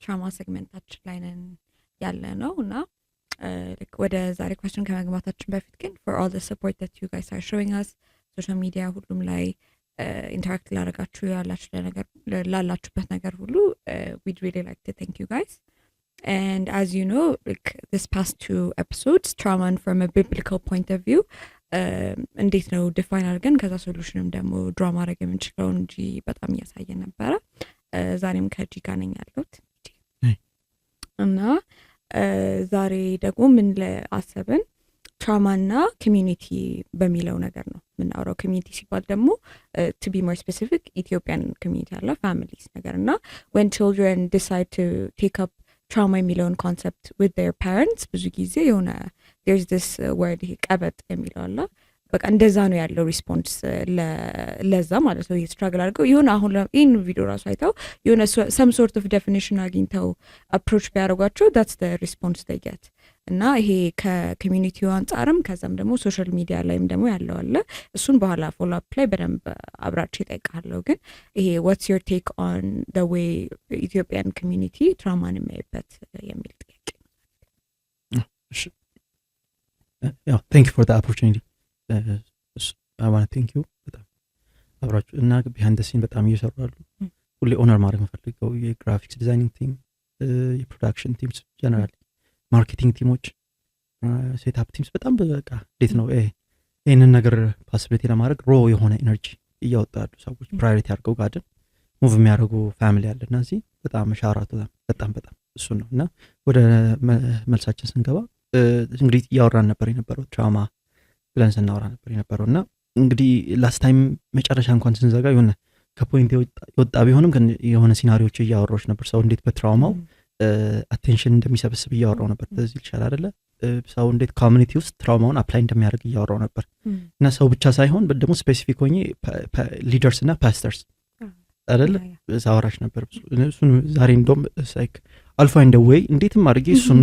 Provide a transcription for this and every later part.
ትራውማ ሴግመንታችን ላይ ነን ያለ ነው እና ወደ ዛሬ question ከመግባታችን በፊት ግን for all the support that you guys are showing us social media ሁሉም ላይ interact ላደረጋችሁ ላላችሁበት ነገር ሁሉ we'd really like to thank you guys. And as you know, like this past 2 episodes, trauma from a biblical point of view, እንዴት ነው ዲፋይን አድርገን ከዛ ሶሉሽንም ደግሞ ድራ ማድረግ የምንችለው እንጂ በጣም እያሳየን ነበረ። ዛሬም ከጂ ጋር ነኝ ያለሁት እና ዛሬ ደግሞ ምን ለአሰብን ትራውማና ኮሚዩኒቲ በሚለው ነገር ነው የምናወራው። ኮሚዩኒቲ ሲባል ደግሞ to be more specific ኢትዮጵያን ኮሚዩኒቲ አለ ፋሚሊስ ነገር እና when children decide to take up trauma የሚለውን ኮንሰፕት with their parents ብዙ ጊዜ የሆነ there's this word ቀበጥ የሚለው አለ በቃ እንደዛ ነው ያለው ሪስፖንስ ለዛ ማለት ነው ስትራግል አድርገው ይሁን አሁን ኢን ቪዲዮ ራሱ አይተው የሆነ some sort of definition አግኝተው approach ቢያደርጓቸው that's the response they get እና ይሄ ከኮሚዩኒቲው አንጻርም ከዛም ደግሞ ሶሻል ሚዲያ ላይም ደግሞ ያለው አለ እሱን በኋላ ፎሎ አፕ ላይ በደንብ አብራችሁ ይጠይቃለሁ ግን ይሄ what's your take on the way Ethiopian community ትራውማን የሚያይበት የሚል ጥያቄ Yeah, thank you for the opportunity. I want to thank you በጣም አብራችሁ እና behind the scene በጣም እየሰሩ አሉ ሁሌ ኦነር ማድረግ የምፈልገው የግራፊክስ ዲዛይኒንግ ቲም የፕሮዳክሽን ቲምስ ጀነራሊ ማርኬቲንግ ቲሞች ሴትአፕ ቲምስ በጣም በቃ እንዴት ነው ይሄንን ነገር ፖሲቢሊቲ ለማድረግ ሮ የሆነ ኤነርጂ እያወጣሉ ሰዎች ፕራዮሪቲ አድርገው ጋድን ሙቭ የሚያደርጉ ፋሚሊ አለና እዚህ በጣም ሻራቱ በጣም እሱ ነው እና ወደ መልሳችን ስንገባ እንግዲህ ያወራን ነበር የነበረው ትራውማ ብለን ስናወራ ነበር የነበረው እና እንግዲህ ላስት ታይም መጨረሻ እንኳን ስንዘጋ የሆነ ከፖይንት የወጣ ቢሆንም ግን የሆነ ሲናሪዮች እያወራዎች ነበር ሰው እንዴት በትራውማው አቴንሽን እንደሚሰበስብ እያወራው ነበር ስለዚህ ይችላል አይደለ ሰው እንዴት ኮሚኒቲ ውስጥ ትራውማውን አፕላይ እንደሚያደርግ እያወራው ነበር እና ሰው ብቻ ሳይሆን ደግሞ ስፔሲፊክ ሆኜ ሊደርስ እና ፓስተርስ አይደለ ዛወራሽ ነበር እሱን ዛሬ እንደውም ላይክ አልፋ ኢን ዘ ዌይ እንዴትም አድርጌ እሱን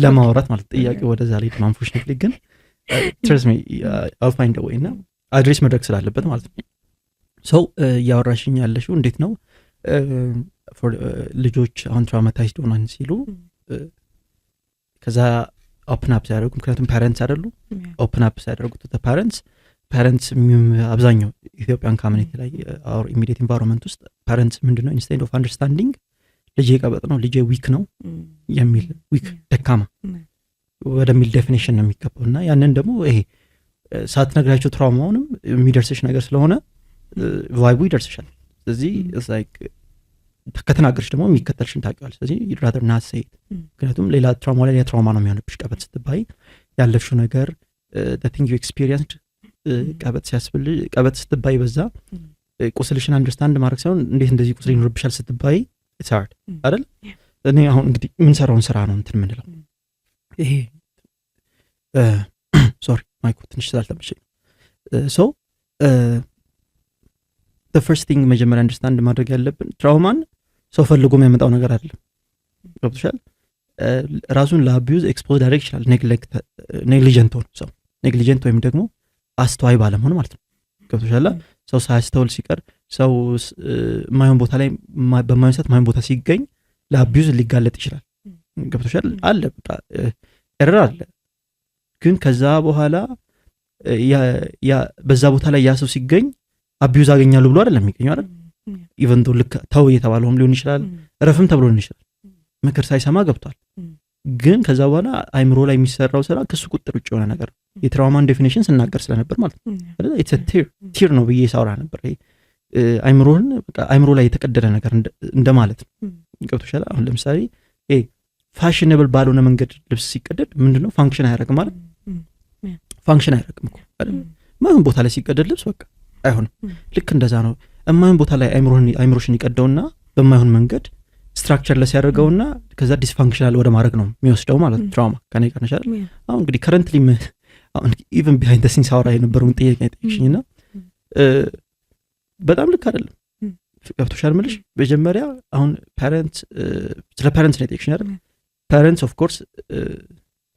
ለማውራት ማለት ጥያቄ ወደዛ ላይ ማንፎሽኔትሊ ግን ትረስ ሚ አልፋ ኢን ዘ ዌይ እና አድሬስ መድረክ ስላለበት ማለት ነው ሰው ያወራሽኝ ያለሽው እንዴት ነው ልጆች አሁን ትራውማታይዝድ ሆነን ሲሉ ከዛ ኦፕን አፕ ሲያደርጉ ምክንያቱም ፓረንትስ አይደሉ ኦፕን አፕ ሲያደርጉ to ፓረንትስ አብዛኛው ኢትዮጵያን ኮሚኒቲ ላይ አር ኢሚዲየት ኢንቫይሮንመንት ውስጥ ፓረንትስ ምንድነው ኢንስቴድ ኦፍ አንደርስታንዲንግ ልጄ ቀበጥ ነው ልጄ ዊክ ነው የሚል ዊክ ደካማ ወደሚል ዴፊኒሽን ነው የሚገባውና ያንን ደግሞ ይሄ ሳትነግራቸው ትራውማውንም የሚደርስሽ ነገር ስለሆነ ቫይቡ ይደርስሻል ስለዚህ it's like ከተናገርሽ ደግሞ የሚከተልሽን ታውቂዋለሽ ስለዚህ you'd rather not say it ምክንያቱም ሌላ ትራውማ ላይ ትራውማ ነው የሚሆንብሽ ቀበጥ ስትባይ ያለፍሽው ነገር the thing you experienced ቀበጥ ሲያስብል ቀበጥ ስትባይ በዛ ቁስልሽን አንደርስታንድ ማድረግ ሳይሆን እንዴት እንደዚህ ቁስል ይኖርብሻል ስትባይ it's hard አይደል እኔ አሁን እንግዲህ ምን ሰራውን ስራ ነው እንትን ምንለው ይሄ ሶሪ ማይክ ትንሽ ስላልተመቸኝ so the first thing መጀመሪያ አንደርስታንድ ማድረግ ያለብን ትራውማን ሰው ፈልጎ የሚያመጣው ነገር አይደለም ገብቶሻል ራሱን ለአቢዩዝ ኤክስፖዝ ዳይሬክት ይችላል ኔግሊጀንት ሆኖ ሰው ኔግሊጀንት ወይም ደግሞ አስተዋይ ባለመሆን ማለት ነው ገብቶሻል ሰው ሳያስተውል ሲቀር ሰው ማይሆን ቦታ ላይ በማይሰጥ ማይሆን ቦታ ሲገኝ ለአቢዩዝ ሊጋለጥ ይችላል ገብቶሻል አለ በቃ ኤረር አለ ግን ከዛ በኋላ ያ በዛ ቦታ ላይ ያ ሰው ሲገኝ አቢዩዝ አገኛለሁ ብሎ አይደለም የሚገኘው አይደል ኢቨን ዶ ልክ ተው እየተባለውም ሊሆን ይችላል ረፍም ተብሎ ሊሆን ይችላል ምክር ሳይሰማ ገብቷል ግን ከዛ በኋላ አይምሮ ላይ የሚሰራው ስራ ከሱ ቁጥር ውጭ የሆነ ነገር የትራውማን ዴፊኒሽን ስናገር ስለነበር ማለት ነው it's a tear ነው ብዬ ሳውራ ነበር አይምሮን በቃ አይምሮ ላይ የተቀደደ ነገር እንደማለት ነው ገብቶሻል አሁን ለምሳሌ ፋሽነብል ባልሆነ መንገድ ልብስ ሲቀደድ ምንድነው ፋንክሽን አያደርግም ማለት ፋንክሽን አያደርግም እኮ አይደል ማን ቦታ ላይ ሲቀደድ ልብስ በቃ አይሆንም ልክ እንደዛ ነው እማን ቦታ ላይ አይምሮሽን ይቀደውና በማይሆን መንገድ ስትራክቸርለስ ያደርገውና ከዛ ዲስፋንክሽናል ወደ ማድረግ ነው የሚወስደው ማለት ነው ትራውማ ከኔ ቀነሻል አሁን እንግዲህ ከረንትሊ አሁን ኢቭን ቢሃይንድ ዘ ሲንስ አወራ የነበረውን ጥያቄ ጠይቅሽኝና በጣም ልክ አይደለም ገብቶሻል ምልሽ መጀመሪያ አሁን ፓረንትስ ስለ ፓረንትስ ነው ጠይቅሽኝ አይደል ፓረንትስ ኦፍ ኮርስ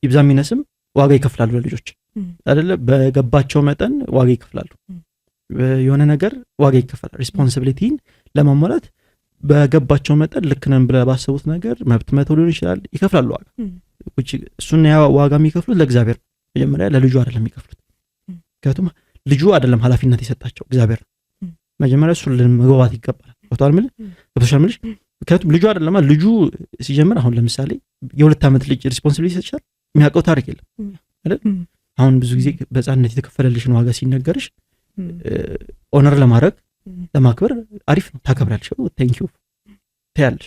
ይብዛም ይነስም ዋጋ ይከፍላሉ ለልጆች አይደለ በገባቸው መጠን ዋጋ ይከፍላሉ የሆነ ነገር ዋጋ ይከፍላል ሪስፖንሲቢሊቲን ለማሟላት በገባቸው መጠን ልክ ነን ብለው ባሰቡት ነገር መብት መተው ሊሆን ይችላል ይከፍላሉ ዋጋ እሱን ያ ዋጋ የሚከፍሉት ለእግዚአብሔር መጀመሪያ ለልጁ አይደለም የሚከፍሉት ምክንያቱም ልጁ አይደለም ኃላፊነት የሰጣቸው እግዚአብሔር መጀመሪያ እሱን ለመግባባት ይገባል ወጥቷል ምልሽ ምክንያቱም ልጁ አይደለም ልጁ ሲጀምር አሁን ለምሳሌ የ2 ዓመት ልጅ ሪስፖንሲቢሊቲ ይሰጣል የሚያውቀው ታሪክ የለም አይደል አሁን ብዙ ጊዜ በህፃንነት የተከፈለልሽን ዋጋ ሲነገርሽ ኦነር ለማድረግ ለማክበር አሪፍ ነው ታከብራለሽ ቴንክ ዩ ታያለሽ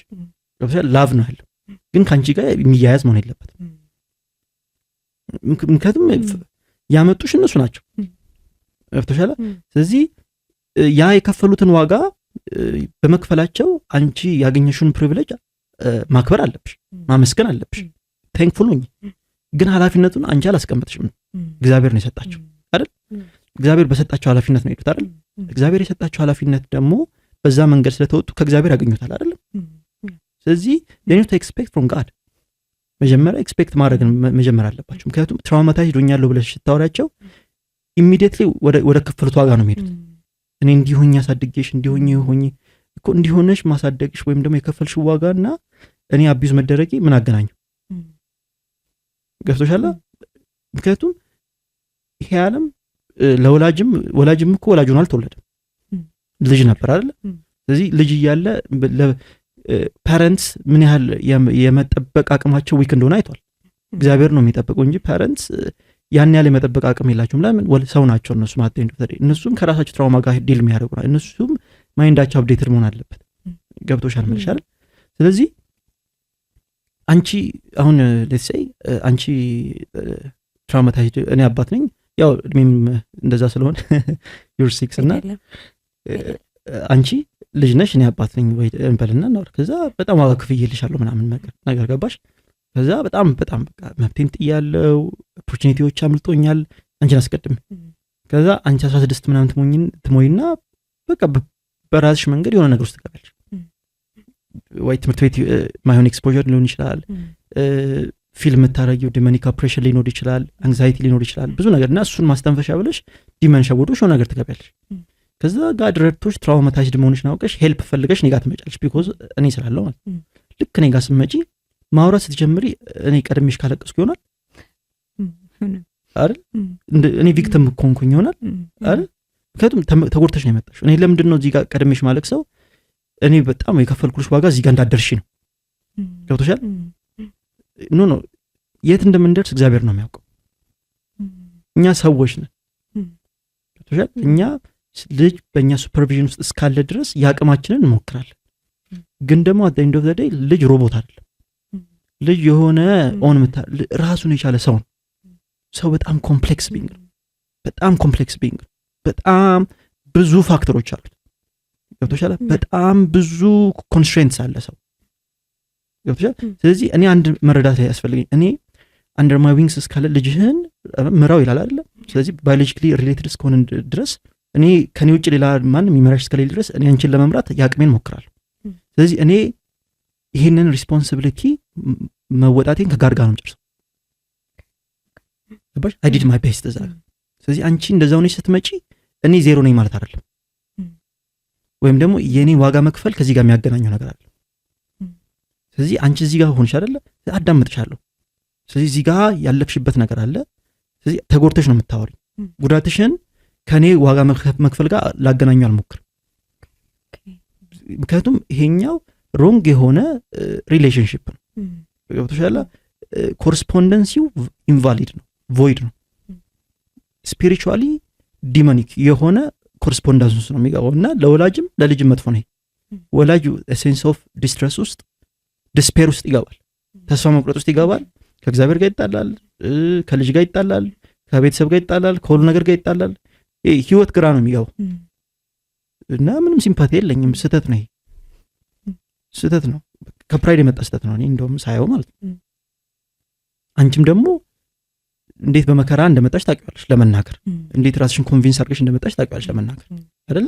ላቭ ነው ያለው ግን ካንቺ ጋር የሚያያዝ መሆን የለበትም ምክንያቱም ያመጡሽ እነሱ ናቸው ወጥቷል ስለዚህ ያ የከፈሉትን ዋጋ በመክፈላቸው አንቺ ያገኘሽውን ፕሪቪሌጅ ማክበር አለብሽ ማመስገን አለብሽ ቴንክፉል ሁኚ ግን ኃላፊነቱን አንቺ አላስቀምጥሽም እግዚአብሔር ነው የሰጣቸው አይደል እግዚአብሔር በሰጣቸው ኃላፊነት ነው የሄዱት አይደል እግዚአብሔር የሰጣቸው ኃላፊነት ደግሞ በዛ መንገድ ስለተወጡ ከእግዚአብሔር ያገኙታል አይደል ስለዚህ they need to expect from God መጀመሪያ ኤክስፔክት ማድረግ መጀመር አለባቸው ምክንያቱም ትራውማታይዝድ ሆኛለሁ ብለሽ ስታወራቸው ኢሚዲየትሊ ወደ ከፈሉት ዋጋ ነው የሚሄዱት እኔ እንዲሆኝ ያሳድግሽ እንዲሆኝ እኮ እንዲሆነሽ ማሳደግሽ ወይም ደግሞ የከፈልሽ ዋጋና እኔ አቢዩዝ መደረጌ ምን አገናኘው ገብቶሻል ምክንያቱም ይሄ ዓለም ወላጅም እኮ ወላጁን አልተወለደም ልጅ ነበር አይደል ስለዚህ ልጅ እያለ ፓረንትስ ምን ያህል የመጠበቅ አቅማቸው ዊክ እንደሆነ አይቷል እግዚአብሔር ነው የሚጠብቀው እንጂ ፓረንትስ ያን ያህል የመጠበቅ አቅም የላቸውም ለምን ሰው ናቸው እነሱ ማለት ነው እነሱም ከራሳቸው ትራውማ ጋር ዲል የሚያደርጉ ናቸው እነሱም ማይንዳቸው አፕዴትድ መሆን አለበት ገብቶሻል ማለት አይደል ስለዚህ አንቺ አሁን ሌትስ ሴይ አንቺ ትራውማታይዝድ እኔ አባት ነኝ ያው እድሜም እንደዛ ስለሆነ ዩር 6 እና አንቺ ልጅ ነሽ እኔ አባት ነኝ ወይ እንበልና ነው ከዛ በጣም ዋጋ ከፍዬልሻለሁ ምናምን ነገር ገባሽ ከዛ በጣም በቃ መብቴን ጥያለሁ ኦፖርቹኒቲዎች አምልጦኛል አንቺን አስቀድም ከዛ አንቺ 16 ምናምን ትሞይና በቃ በራስሽ መንገድ የሆነ ነገር ውስጥ ትገባለሽ ወይ ትምህርት ቤት ማይሆን ኤክስፖዠር ሊሆን ይችላል ፊልም የምታረጊው ዲመኒክ ኦፕሬሽን ሊኖር ይችላል አንግዛይቲ ሊኖር ይችላል ብዙ ነገር እና እሱን ማስተንፈሻ ብለሽ ዲመንሻ ወዶሽ የሆነ ነገር ትገባለሽ ከዛ ጋር ድረቶች ትራውማታይዝድ መሆንሽን አውቀሽ ሄልፕ ፈልገሽ እኔ ጋር ትመጫለሽ ቢኮዝ እኔ ስላለው ማለት ልክ እኔ ጋር ስትመጪ ማውራት ስትጀምሪ እኔ ቀድሜሽ ካለቀስኩ ይሆናል አይደል እኔ ቪክቲም ኮንኩኝ ይሆናል አይደል ምክንያቱም ተጎድተሽ ነው የመጣሽ እኔ ለምንድን ነው እዚህ ጋር ቀድሜሽ ማለቅ ሰው እኔ በጣም የከፈልኩልሽ ዋጋ እዚህ ጋር እንዳደርሽ ነው ገብቶሻል ኖ የት እንደምንደርስ እግዚአብሔር ነው የሚያውቀው እኛ ሰዎች ነን ገብቶሻል እኛ ልጅ በእኛ ሱፐርቪዥን ውስጥ እስካለ ድረስ ያቅማችንን እንሞክራለን ግን ደግሞ at the end of the day ልጅ ሮቦት አይደለም ልጅ የሆነ ኦን ራሱን የቻለ ሰው በጣም ኮምፕሌክስ ቢንግ በጣም ብዙ ፋክተሮች አሉት ገብቶሻል በጣም ብዙ ኮንስትሬንትስ አለ ሰው ገብቶሻል ስለዚህ እኔ አንድ መረዳት ያስፈልገኝ እኔ አንደር ማይ ዊንግስ እስካለ ልጅህን ምራው ይላል አይደል ስለዚህ ባዮሎጂካሊ ሪሌትድ እስከሆነ ድረስ እኔ ከኔ ውጭ ሌላ ማንም የሚመራሽ እስከሌለ ድረስ እኔ አንቺን ለመምራት ያቅሜን ሞክራለሁ ስለዚህ እኔ ይሄንን ሪስፖንሲቢሊቲ መወጣቴን ከጋር ጋር ነው ጨርሰው ባሽ አይ ዲድ ማይ ቤስት እዛ ስለዚህ አንቺ እንደዛው ነሽ ስትመጪ እኔ ዜሮ ነኝ ማለት አይደለም ወይም ደግሞ የኔ ዋጋ መክፈል ከዚህ ጋር የሚያገናኘው ነገር አለ ስለዚህ አንቺ እዚህ ጋር ሆነሽ አይደለ አዳምጥሻለሁ ስለዚህ እዚህ ጋር ያለፍሽበት ነገር አለ ስለዚህ ተጎርተሽ ነው የምታወሪኝ ጉዳትሽን ከኔ ዋጋ መክፈል ጋር ላገናኘው አልሞክርም ምክንያቱም ይሄኛው ሮንግ የሆነ ሪሌሽንሺፕ ነው ገብቶሻል ኮረስፖንደንሲው ኢንቫሊድ ነው ቮይድ ነው ስፒሪቹዋሊ ዲሞኒክ የሆነ ኮረስፖንደንስ ነው የሚገባውና ለወላጅም ለልጅም መጥፎ ነው ወላጁ ሴንስ ኦፍ ዲስትረስ ውስጥ ዲስፔር ውስጥ ይገባል ተስፋ መቁረጥ ውስጥ ይገባል ከእግዚአብሔር ጋር ይጣላል ከልጅ ጋር ይጣላል ከቤተሰብ ጋር ይጣላል ከሁሉ ነገር ጋር ይጣላል ህይወት ግራ ነው የሚገባው እና ምንም ሲምፓቲ የለኝም ስተት ነው ከፕራይድ የመጣ ስተት ነው እኔ እንደውም ሳየው ማለት ነው አንቺም ደግሞ እንዴት በመከራ እንደመጣሽ ታውቂዋለሽ ለመናገር እንዴት ራስሽን ኮንቪንስ አድርገሽ እንደመጣሽ ታውቂዋለሽ ለመናገር አይደለ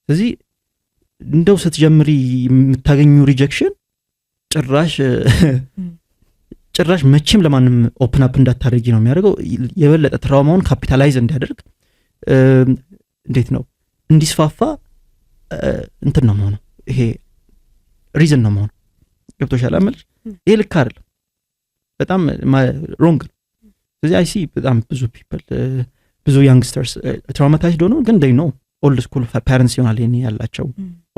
ስለዚህ እንደው ስትጀምሪ የምታገኙ ሪጀክሽን ጭራሽ መቼም ለማንም ኦፕን አፕ እንዳታደርጊ ነው የሚያደርገው የበለጠ ትራውማውን ካፒታላይዝ እንዲያደርግ እንዴት ነው እንዲስፋፋ እንትን ነው ማለት ይሄ ሪዝን ነው መሆን ገብቶሻል አመልሽ ይሄ ልክ አይደለም በጣም ሮንግ ነው ስለዚህ አይ ሲ በጣም ብዙ ፒፕል ብዙ ያንግስተርስ ትራውማታይዝድ ሆነው ግን they know ኦልድ ስኩል ፓረንትስ ይሆናል ይሄን ያላቸው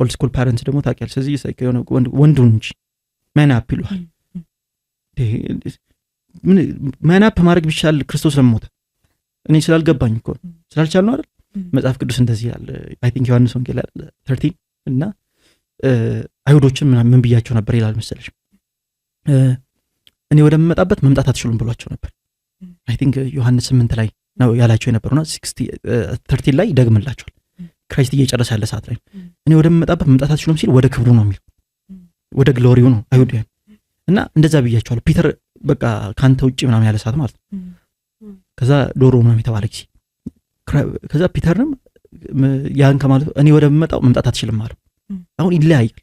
ኦልድ ስኩል ፓረንትስ ደግሞ ታውቂያለሽ ስለዚህ የሆነ ወንዱን እንጂ ማን አፕ ይሉሃል ምን ማን አፕ ማድረግ ቢቻል ክርስቶስ ለሞተ እኔ ስላልገባኝ እኮ ስላልቻል ነው አይደል መጽሐፍ ቅዱስ እንደዚህ ይላል አይ ቲንክ ዮሐንስ ወንጌል 13 እና አይሁዶችን ምን ብያቸው ነበር ይላል መሰለሽ እኔ ወደምመጣበት መምጣት አትችሉም ብሏቸው ነበር አይ ቲንክ ዮሐንስ 8 ላይ ነው ያላቸው የነበረውና 13 ላይ ደግምላቸዋል ክራይስት እየጨረሰ ያለ ሰዓት ላይ እኔ ወደምመጣበት መምጣት አትችሉም ሲል ወደ ክብሩ ነው የሚለው ወደ ግሎሪው ነው አይሁዳውያን እና እንደዛ ብያቸዋለሁ ፒተር በቃ ካንተ ውጪ ምናምን ያለ ሰዓት ማለት ከዛ ዶሮ ምናምን የተባለች ከዛ ፒተርንም ያን ከማለት እኔ ወደምመጣው መምጣት አትችልም ማለት አሁን ይለያያል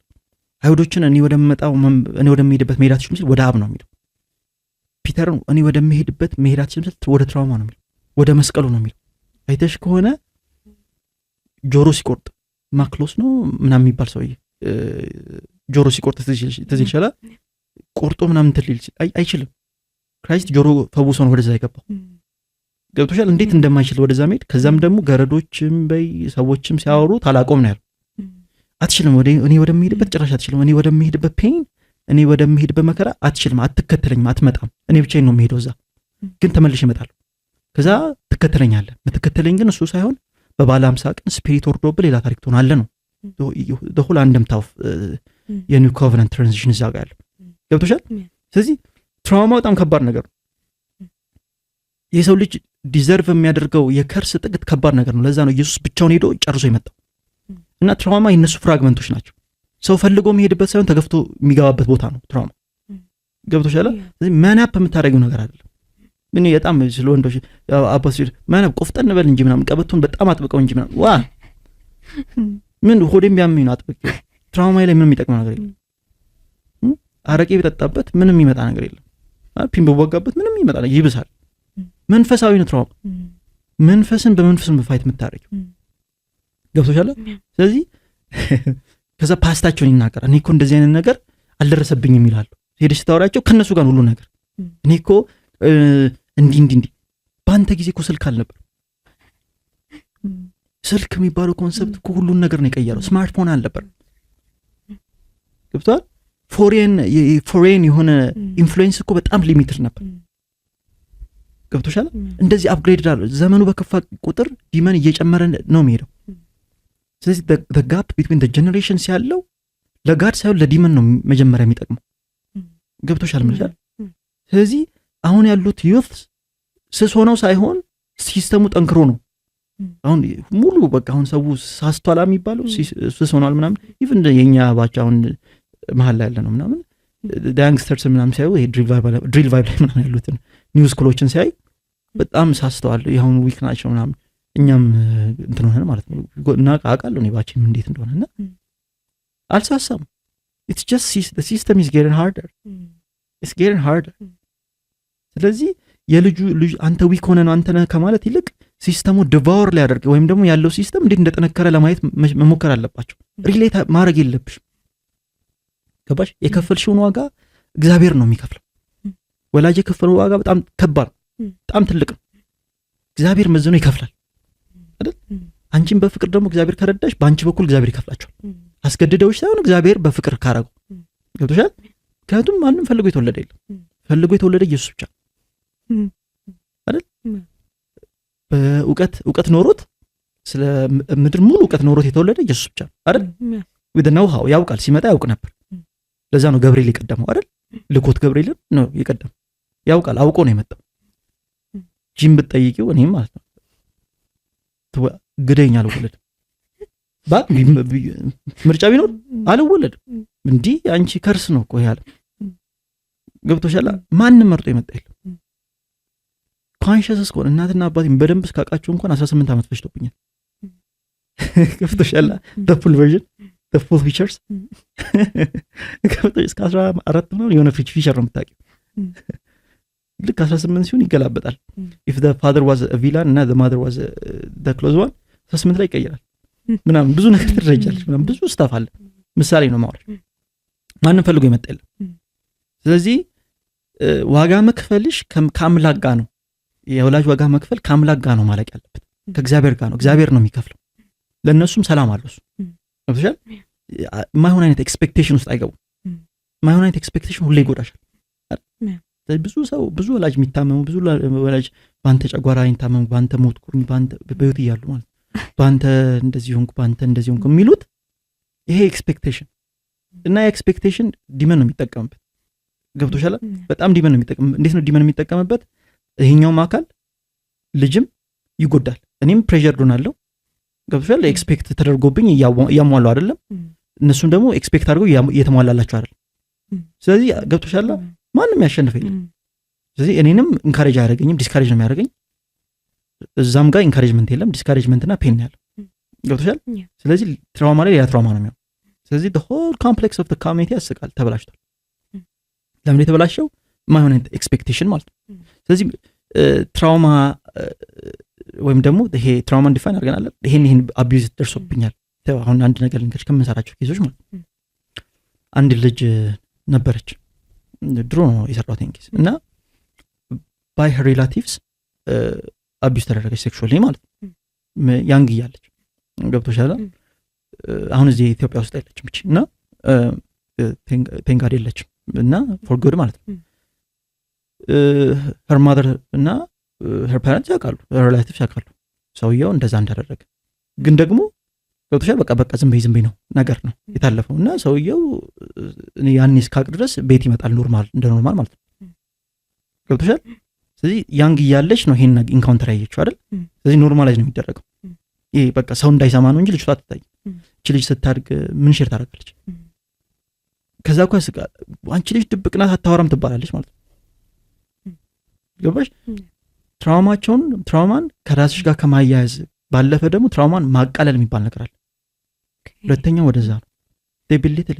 አይሁዶችን እኔ ወደምመጣው እኔ ወደምሄድበት መሄድ አትችልም ሲል ወደ አብ ነው የሚለው ፒተር እኔ ወደምሄድበት መሄድ አትችልም ሲል ወደ ትራውማ ነው የሚለው ወደ መስቀሉ ነው የሚለው አይተሽ ከሆነ ጆሮ ሲቆርጥ ማክሎስ ነው ምናምን የሚባል ሰውዬ ጆሮ ሲቆርጥ ትዝ ይችላል ቆርጦ ምናምን ትልል አይችልም ክራይስት ጆሮ ፈውሶ ነው ወደዛ የገባው ገብቶሻል እንዴት እንደማይችል ወደዛ መሄድ ከዛም ደግሞ ገረዶችም በይ ሰዎችም ሲያወሩ ታላቆም ነው ያለው አትችልም እኔ ወደምሄድበት ጭራሽ አትችልም እኔ ወደምሄድበት ፔን እኔ ወደምሄድበት መከራ አትችልም አትከተለኝም አትመጣም እኔ ብቻዬን ነው የምሄደው እዛ ግን ተመልሼ እመጣለሁ ከዛ ትከተለኛለህ የምትከተለኝ ግን እሱ ሳይሆን በባለ 50 ቀን ስፒሪት ወርዶብህ ሌላ ታሪክ ትሆናለህ ነው ደሁላ እንደምታው የኒው ኮቨናንት ትራንዚሽን እዛ ጋር ያለው ገብቶሻል ስለዚህ ትራውማ በጣም ከባድ ነገር ነው የሰው ልጅ ዲዘርቭ የሚያደርገው የከርስ ጥቅት ከባድ ነገር ነው ለዛ ነው ኢየሱስ ብቻውን ሄዶ ጨርሶ የመጣው እና ትራውማ የነሱ ፍራግመንቶች ናቸው ሰው ፈልጎ የሚሄድበት ሳይሆን ተገፍቶ የሚገባበት ቦታ ነው ትራውማ ገብቶሻል ስለዚህ ማናፕ የምታደርገው ነገር አይደለም ምን በጣም ስለ ወንዶች አባስ ማናፕ ቆፍጠን በል እንጂ ምናምን ቀበቶን በጣም አጥብቀው እንጂ ምናምን ዋ ምን ሆዴም ቢያመኝ ነው አጥብቀው ትራውማ ላይ ምንም የሚጠቅመው ነገር የለም አረቄ ቢጠጣበት ምንም የሚመጣ ነገር የለም ፒምቦ ወጋበት ምንም የሚመጣ ነገር ይብሳል መንፈሳዊ ነው ትራውማ መንፈስን በመንፈስ ፋይት የምታደርጊው ገብቶሻል ስለዚህ ከዛ ፓስታቸውን ይናገራል እኔ እኮ እንደዚህ አይነት ነገር አልደረሰብኝም ይላሉ ሄደሽ ታወራቸው ከነሱ ጋር ሁሉ ነገር እኔ እኮ እንዲ በአንተ ጊዜ እኮ ስልክ አልነበር ስልክ የሚባለው ኮንሰፕት እኮ ሁሉን ነገር ነው የቀየረው ስማርትፎን አልነበር ገብቷል ፎሬን የሆነ ኢንፍሉዌንስ እኮ በጣም ሊሚትድ ነበር ገብቶሻል እንደዚህ አፕግሬድ አለ ዘመኑ በከፋ ቁጥር ዲመን እየጨመረ ነው የሚሄደው ስለዚህ the gap between the generations ያለው ለጋድ ሳይሆን ለዲመን ነው መጀመሪያ የሚጠቅመው ገብቶሻል ምንሻል ስለዚህ አሁን ያሉት ዩት ስስ ሆነው ሳይሆን ሲስተሙ ጠንክሮ ነው አሁን ሙሉ በቃ አሁን ሰው ሳስቷላ የሚባለው ስስ ሆኗል ምናምን ኢቭን የኛ ባቻ አሁን መሀል ላይ ያለ ነው ምናምን ዳንግስተርስ ምናምን ሲያዩ ይሄ ድሪል ቫይብ ላይ ምናምን ያሉትን ኒውስ ክሎችን ሲያይ በጣም ሳስተዋል ይሁን ዊክ ናቸው ምናምን እኛም እንትን ሆነ ማለት ነው እና አቃለው ነው ባቺም እንዴት እንደሆነና አልሳሳም it's just the system is getting harder it's getting harder ስለዚህ የልጁ አንተ ዊክ ሆነ ነው አንተ ከማለት ይልቅ ሲስተሙ ዲቫውር ላይ ያደርግ ወይም ደግሞ ያለው ሲስተም እንዴት እንደተነከረ ለማየት መሞከር አለባቸው ሪሌት ማድረግ የለብሽ ገባሽ የከፈልሽውን ዋጋ እግዚአብሔር ነው የሚከፍለው ወላጅ የከፈለው ዋጋ በጣም ከባድ በጣም ትልቅ ነው እግዚአብሔር መዝኖ ይከፍላል አይደል አንቺን በፍቅር ደግሞ እግዚአብሔር ከረዳሽ በአንቺ በኩል እግዚአብሔር ይከፍላቸዋል አስገድደውሽ ሳይሆን እግዚአብሔር በፍቅር ካረገው ገብቶሻል ምክንያቱም ማንም ፈልጎ የተወለደ የለም ፈልጎ የተወለደ ኢየሱስ ብቻ አይደል በእውቀት ኖሮት ስለ ምድር ሙሉ እውቀት ኖሮት የተወለደ ኢየሱስ ብቻ አይደል with know how ያውቃል ሲመጣ ያውቅ ነበር ለዛ ነው ገብርኤል የቀደመው አይደል ልኮት ገብርኤል ነው የቀደመው ያውቃል አውቆ ነው የመጣው ጂም ብትጠይቂው እኔም ማለት ነው ግደኛ አልወለድም ባክ ምርጫ ቢኖር አልወለድም እንዴ አንቺ ከርስ ነው እኮ ያለ ገብቶሻል ማንንም መርጦ የመጣ የለም ኮንሺየስ እስኮ እናትና አባቴን በደንብ እስካቃቸው እንኳን 18 አመት ፈጅቶብኛል ገብቶሻል the full version the full features ገብቶሽ እስከ 14 ነው የሆነ ፊቸር ነው የምታውቂው ልክ 18 ሲሆን ይገላበጣል if the father was a villain እና the mother was the close one 18 ላይ ይቀየራል ምናምን ብዙ ነገር ትረጃለሽ ምናምን ብዙ ስታፍ አለ ምሳሌ ነው ማለት ማንም ፈልጎ የመጣ የለም። ስለዚህ ዋጋ መክፈልሽ ከአምላክ ጋር ነው። የወላጅ ዋጋ መክፈል ከአምላክ ጋር ነው ማለቅ ያለበት፣ ከእግዚአብሔር ጋር ነው። እግዚአብሔር ነው የሚከፍለው። ለእነሱም ሰላም አለው እሱ። ገብቶሻል? የማይሆን አይነት ኤክስፔክቴሽን ውስጥ አይገቡም። የማይሆን አይነት ኤክስፔክቴሽን ሁሌ ይጎዳሻል። ብዙ ሰው ብዙ ወላጅ የሚታመሙ ብዙ ወላጅ በአንተ ጨጓራ የሚታመሙ በአንተ ሞት ኩርኝ በአንተ በህይወት እያሉ ማለት በአንተ እንደዚህ ሆንኩ በአንተ እንደዚህ ሆንኩ የሚሉት ይሄ ኤክስፔክቴሽን እና የኤክስፔክቴሽን ዲመን ነው የሚጠቀምበት። ገብቶሻል? በጣም ዲመን ነው የሚጠቀም። እንዴት ነው ዲመን የሚጠቀምበት? ይሄኛውም አካል ልጅም ይጎዳል፣ እኔም ፕሬሸር ዶናለሁ። ገብቶሻል? ኤክስፔክት ተደርጎብኝ እያሟላው አይደለም፣ እነሱም ደግሞ ኤክስፔክት አድርገው እየተሟላላቸው አይደለም። ስለዚህ ገብቶሻል? ማንም ያሸንፍ የለም። ስለዚህ እኔንም ኢንካሬጅ አያደርገኝም፣ ዲስካሬጅ ነው የሚያደርገኝ። እዛም ጋር ኢንካሬጅመንት የለም፣ ዲስካሬጅመንትና ፔን ያለው። ገብቶሻል? ስለዚህ ትራውማ ላይ ሌላ ትራውማ ነው የሚሆነው። ስለዚህ the whole complex of the community ያስቃል፣ ተበላሽቷል። ለምን የተበላሸው? ማይሆን ኤክስፔክቴሽን ማለት ነው። ስለዚህ ትራውማ ወይም ደግሞ ይሄ ትራውማን ዲፋይን አድርገናል። ይሄን አቢዩዝ ደርሶብኛል። አሁን አንድ ነገር ልንገርሽ ከምንሰራቸው ኬዞች ማለት ነው። አንድ ልጅ ነበረች፣ ድሮ ነው የሰራሁት ኬዝ እና ባይ ሄር ሪላቲቭስ አቢዩዝ ተደረገች ሴክሹዋሊ ማለት ነው። ያንግ እያለች ገብቶሻል። አሁን እዚህ ኢትዮጵያ ውስጥ አይደለችም ብቻ እና ቴንጋድ የለችም እና ፎር ጉድ ማለት ነው። ሄር ማደር እና ሄር ፓረንትስ ያውቃሉ፣ ሪላቲቭስ ያውቃሉ ሰውየው እንደዛ እንዳደረገ። ግን ደግሞ ገብቶሻል በቃ ዝም በይ ነው ነገር ነው የታለፈው እና ሰውየው ያኔ እስካቅ ድረስ ቤት ይመጣል እንደ ኖርማል ማለት ነው። ገብቶሻል? ስለዚህ ያንግ እያለች ነው ይሄን ኢንካውንተር ያየችው አይደል? ስለዚህ ኖርማላይዝ ነው የሚደረገው። ይሄ በቃ ሰው እንዳይሰማ ነው እንጂ ልጅቷ አትታይ። እቺ ልጅ ስታድግ ምን ሼር ታደርጋለች? ከዛ እኮ አንቺ ልጅ ድብቅ ናት አታወራም ትባላለች ማለት ነው። ገባሽ? ትራውማን ከራስሽ ጋር ከማያያዝ ባለፈ ደግሞ ትራውማን ማቃለል የሚባል ነገር አለ። ሁለተኛው ወደዛ ነው። ዴቢሊቲት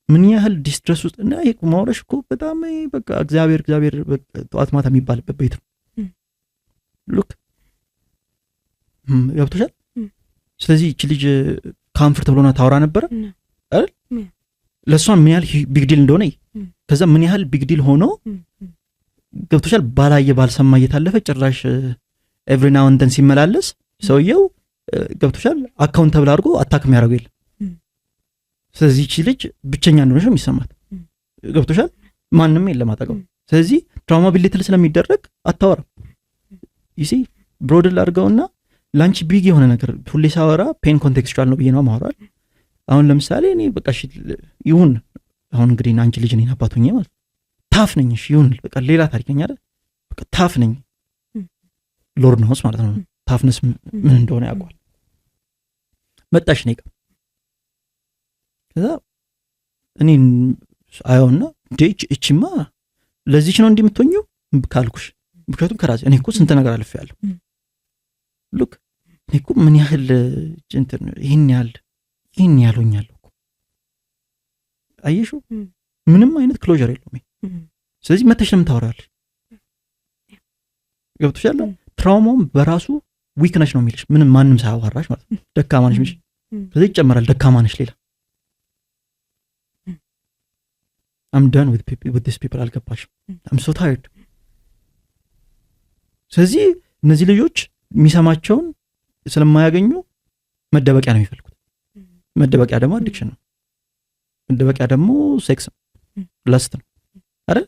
ምን ያህል ዲስትረስ ውስጥ እና ይሄ ማውረሽ እኮ በጣም በቃ እግዚአብሔር ጠዋት ማታ የሚባልበት ቤት ነው። ሉክ ገብቶሻል? ስለዚህ እቺ ልጅ ካምፈርት ብሎና ታወራ ነበረ አይደል? ለሷ ምን ያህል ቢግ ዲል እንደሆነ ከዛ ምን ያህል ቢግ ዲል ሆኖ ገብቶሻል? ባላየ ባልሰማ እየታለፈ ጭራሽ ኤቭሪ ናው ኤንድ ዘን ሲመላለስ ሰውየው ገብቶሻል? አካውንተብል አድርጎ አታክ የሚያደርገው የለም። ስለዚህ እቺ ልጅ ብቸኛ እንደሆነች ነው የሚሰማት። ገብቶሻል? ማንም የለም አጠገቡ። ስለዚህ ትራውማ ቢሊትል ስለሚደረግ አታወራም። ይሲ ብሮድል አድርገውና ላንቺ ቢግ የሆነ ነገር ሁሌ ሳወራ ፔን ኮንቴክስቹዋል ነው ብዬ ነው ማወራል። አሁን ለምሳሌ እኔ በቃ እሺ ይሁን አሁን እንግዲህ አንቺ ልጅ ነኝ አባቱኝ ማለት ታፍ ነኝ። እሺ ይሁን በቃ ሌላ ታሪከኛ አይደል? በቃ ታፍ ነኝ ሎርድ ነውስ ማለት ነው። ታፍነስ ምን እንደሆነ ያውቃል። መጣሽ ነኝ ከዛ እኔ አየውና እቺማ ለዚች ነው እንደምትሆኚው ካልኩሽ፣ ምክንያቱም ከራሴ እኔ እኮ ስንት ነገር አልፌያለሁ። ሉክ እኔ እኮ ምን ያህል እንትን ይሄን ያህል ሆኛለሁ እኮ አየሽው። ምንም አይነት ክሎዥር የለውም። ስለዚህ መተሽ ለምን ታወራለሽ? ገብቶሻል? ትራውማውም በራሱ ዊክነስ ነው የሚልሽ ምንም ማንም ሳያዋራሽ ማለት ነው። ደካማ ነሽ ምሽ ስለዚህ ይጨመራል ደካማ ነሽ ሌላ I'm done with this people አልገባሽም? I'm so tired። ስለዚህ እነዚህ ልጆች የሚሰማቸውን ስለማያገኙ መደበቂያ ነው የሚፈልጉት። መደበቂያ ደግሞ አዲክሽን ነው። መደበቂያ ደግሞ ሴክስ ነው፣ ለስት ነው አይደል?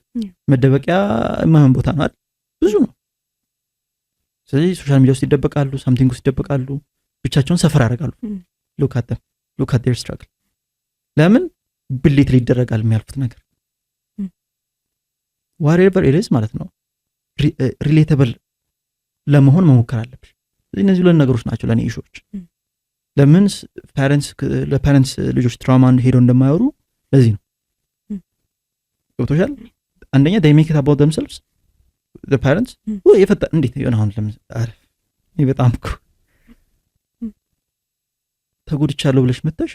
መደበቂያ የማይሆን ቦታ ነው አይደል? ብዙ ነው። ስለዚህ ሶሻል ሚዲያ ውስጥ ይደበቃሉ፣ ሳምቲንግ ውስጥ ይደበቃሉ፣ ብቻቸውን ሰፈር ያደርጋሉ። look at their struggle። ለምን ብሊት ሊደረጋል የሚያልፉት ነገር whatever it is ማለት ነው። ሪሌተብል ለመሆን መሞከር አለብሽ። እነዚህ ሁለት ነገሮች ናቸው ለኔ ኢሹዎች። ለምን ለፓረንትስ ልጆች ትራውማን ሄደው እንደማያወሩ ለዚህ ነው። ገብቶሻል? አንደኛ they make it about themselves the parents የፈታ እንዴት ይሆን አሁን ለምን አረፍ እኔ በጣም እኮ ተጎድቻለሁ ብለሽ መተሽ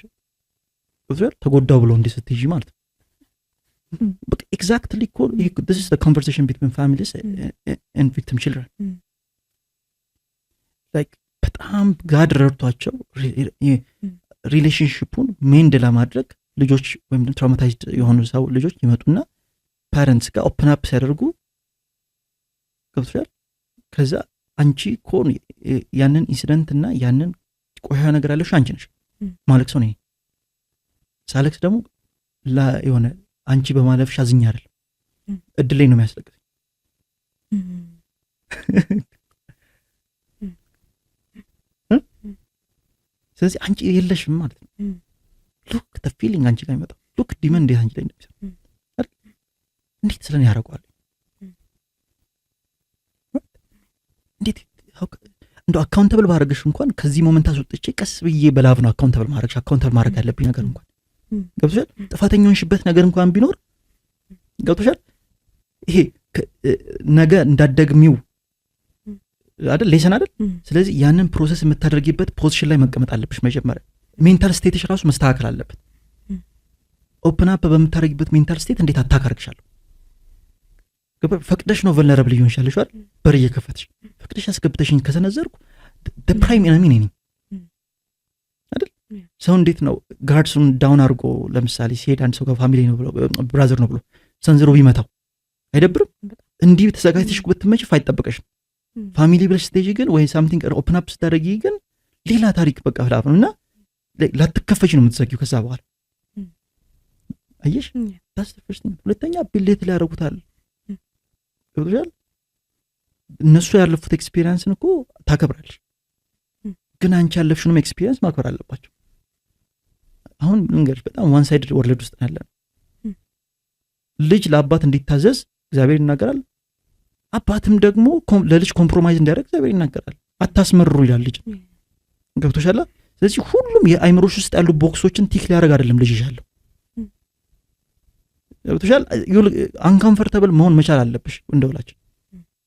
ገብቶሻል? ተጎዳው ብሎ እንዴ ስትይጂ ማለት ነው። but exactly this is the conversation between families and victim children like በጣም ጋድ ረድቷቸው ሪሌሽንሺፑን ሜንድ ለማድረግ ልጆች ወይም ትራውማታይዝድ የሆኑ ሰው ልጆች ይመጡና ፓረንትስ ጋር ኦፕን አፕ ሲያደርጉ ገብቶሻል። ከዛ አንቺ እኮ ያንን ኢንሲደንት እና ያንን ቆሻሻ ነገር ያለሽ አንቺ ነሽ ማለቅ ሰው ነኝ ሳለክስ ደግሞ የሆነ አንቺ በማለፍሽ አዝኛ አይደለም እድል ላይ ነው የሚያስለቅስ። ስለዚህ አንቺ የለሽም ማለት ነው። ሉክ the feeling አንቺ ጋር ይመጣ ሉክ ዲመን እንዴት አንቺ ላይ እንደሚሰራ እንዴት ስለኔ ያደርገዋል እንዴት እንደው አካውንተብል ባረግሽ እንኳን ከዚህ ሞመንት አስወጥቼ ቀስ ብዬ በላቭ ነው አካውንተብል ማድረግ ያለብኝ ነገር እንኳን ገብቶሻል። ጥፋተኛውንሽበት ነገር እንኳን ቢኖር ገብቶሻል። ይሄ ነገ እንዳደግሚው አይደል ሌሰን አይደል። ስለዚህ ያንን ፕሮሰስ የምታደርጊበት ፖዚሽን ላይ መቀመጥ አለብሽ። መጀመሪያ ሜንታል ስቴትሽ ራሱ መስተካከል አለበት። ኦፕን አፕ በምታደርጊበት ሜንታል ስቴት እንዴት አታካርክሻለሁ ፈቅደሽ ነው ቨልነራብል ይሆንሻል አይደል። በር እየከፈትሽ ፈቅደሽ አስገብተሽኝ ከሰነዘርኩ the prime enemy ነኝ አይደል። ሰው እንዴት ነው ጋርድሱን ዳውን አድርጎ ለምሳሌ ሲሄድ አንድ ሰው ጋር ፋሚሊ ነው ብሎ ብራዘር ነው ብሎ ሰንዝሮ ቢመታው አይደብርም? እንዲህ ተዘጋጅተሽ ብትመጪ አይጠበቀሽም። ፋሚሊ ብለሽ ስትሄጂ ግን ወይ ሳምቲንግ ኦፕን አፕ ስታደርጊ ግን ሌላ ታሪክ በቃ ፍላፍ ነው እና ላትከፈች ነው የምትዘጊው ከዛ በኋላ አየሽ። that's the first thing። ሁለተኛ ቢሌት ላይ ያደርጉታል ይወዳል። እነሱ ያለፉት ኤክስፒሪየንስን እኮ ታከብራለሽ፣ ግን አንቺ ያለፍሽንም ኤክስፒሪየንስ ማክበር አለባቸው። አሁን እንግዲህ በጣም ዋን ሳይድ ወርልድ ውስጥ ያለ ልጅ ለአባት እንዲታዘዝ እግዚአብሔር ይናገራል። አባትም ደግሞ ለልጅ ኮምፕሮማይዝ እንዲያደርግ እግዚአብሔር ይናገራል። አታስመርሩ ይላል ልጅ ገብቶሻል። ስለዚህ ሁሉም የአይምሮሽ ውስጥ ያሉ ቦክሶችን ቲክ ሊያደርግ አይደለም ልጅ ይሻለው ገብቶሻል። አንካምፈርተብል መሆን መቻል አለብሽ። እንደውላችሁ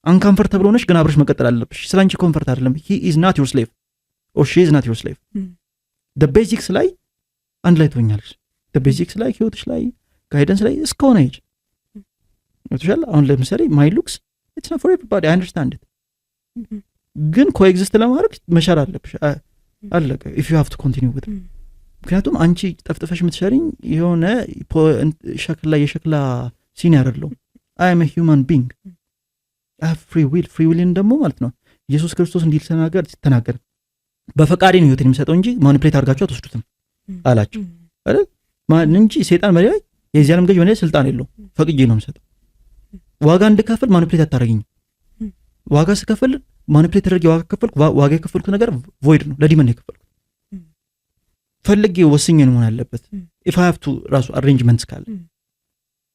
አንካምፈርተብል ሆነሽ ግን አብረሽ መቀጠል አለብሽ። ስላንቺ ኮምፈርት አይደለም። he is not your slave or she is not your slave። the basics ላይ አንድ ላይ ትሆኛለሽ። the basics ላይ ህይወትሽ ላይ ጋይደንስ ላይ እስከሆነ ሄጅ ገብቶሻል። አሁን ለምሳሌ my looks it's not for everybody I understand it ግን ኮኤግዚስት ለማድረግ መቻል አለብሽ። አለቀ if you have to continue with it። ምክንያቱም አንቺ ጠፍጥፈሽ የምትሸሪኝ የሆነ ሸክላ የሸክላ ሲን ያደርለው I am a human being I have free will ደግሞ ማለት ነው ኢየሱስ ክርስቶስ እንዲል ተናገር በፈቃዴ ነው ህይወትን የሚሰጠው እንጂ ማኒፕሌት አድርጋችሁ አትወስዱትም አላችሁ አይደል። ማን እንጂ ሰይጣን መሪ የዚህ ዓለም ገዥ ሆነ ስልጣን የለው ፈቅጄ ነው የምሰጠው። ዋጋ እንድከፍል ማኒፕሌት አታረጋግኝ። ዋጋ ስከፍል ማኒፕሌት ተደርጌ ዋጋ ከፈልኩ ዋጋ የከፈልኩት ነገር ቮይድ ነው ለዲመን የከፈልኩት ፈልጌ ወስኜ ነው መሆን ያለበት። if I have to ራሱ አሬንጅመንትስ ካለ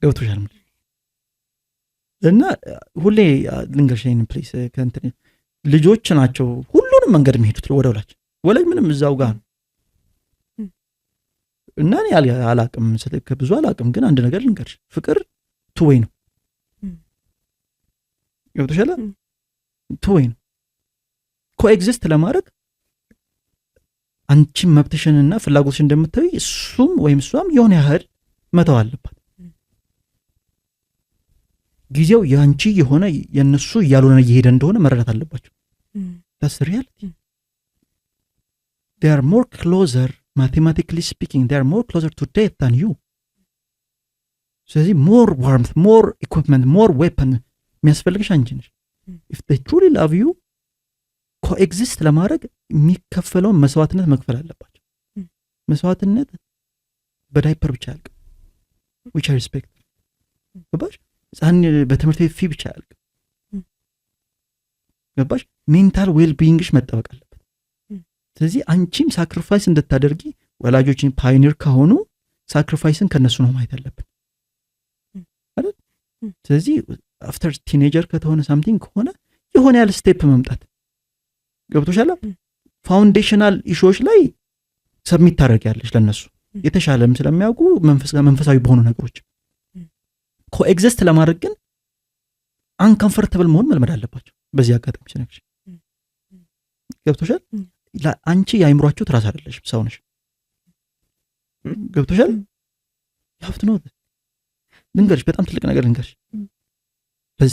ገብቶሻል። እና ሁሌ ልንገርሽኝ ፕሊስ ከእንትን ልጆች ናቸው ሁሉንም መንገድ የሚሄዱት ወደ ወላጅ ምንም እዛው ጋር ነው። እና እኔ አላቅም ብዙ አላቅም፣ ግን አንድ ነገር ልንገርሽ ፍቅር ቱ ዌይ ነው ገብቶሻል። ቱ ዌይ ነው ኮኤግዚስት ለማድረግ አንቺም መብትሽንና ፍላጎትሽን እንደምታዩ እሱም ወይም እሷም የሆነ ያህል መተው አለባት። ጊዜው ያንቺ የሆነ የነሱ ያልሆነ እየሄደ እንደሆነ መረዳት አለባቸው። that's reality they are more closer mathematically speaking they are more closer to death than you። ስለዚህ more warmth more equipment more weapon የሚያስፈልግሽ አንቺ ነሽ። if they truly love you ኮኤግዚስት ለማድረግ የሚከፈለውን መስዋዕትነት መክፈል አለባቸው። መስዋዕትነት በዳይፐር ብቻ ያልቅ which I respect ገባሽ። ጻን በትምህርት ቤት ፊ ብቻ ያልቅ ገባሽ። ሜንታል ዌል ቢይንግሽ መጠበቅ አለበት። ስለዚህ አንቺም ሳክሪፋይስ እንድታደርጊ ወላጆችን ፓዮኒር ከሆኑ ሳክሪፋይስን ከነሱ ነው ማየት አለብን አይደል። ስለዚህ አፍተር ቲኔጀር ከተሆነ ሳምቲንግ ከሆነ የሆነ ያለ ስቴፕ መምጣት ገብቶሻል። ፋውንዴሽናል ኢሹዎች ላይ ሰብሚት ታደርጊያለሽ ለነሱ የተሻለም ስለሚያውቁ መንፈሳዊ በሆኑ ነገሮች ኮኤግዚስት ለማድረግ ግን አንኮምፎርታብል መሆን መልመድ አለባቸው። በዚህ አጋጣሚ ሲነክሽ ገብቶሻል። አንቺ ያይምሯቸው ትራስ አይደለሽ ሰው ነሽ ገብቶሻል። ያፍት ነው ልንገርሽ በጣም ትልቅ ነገር ልንገርሽ።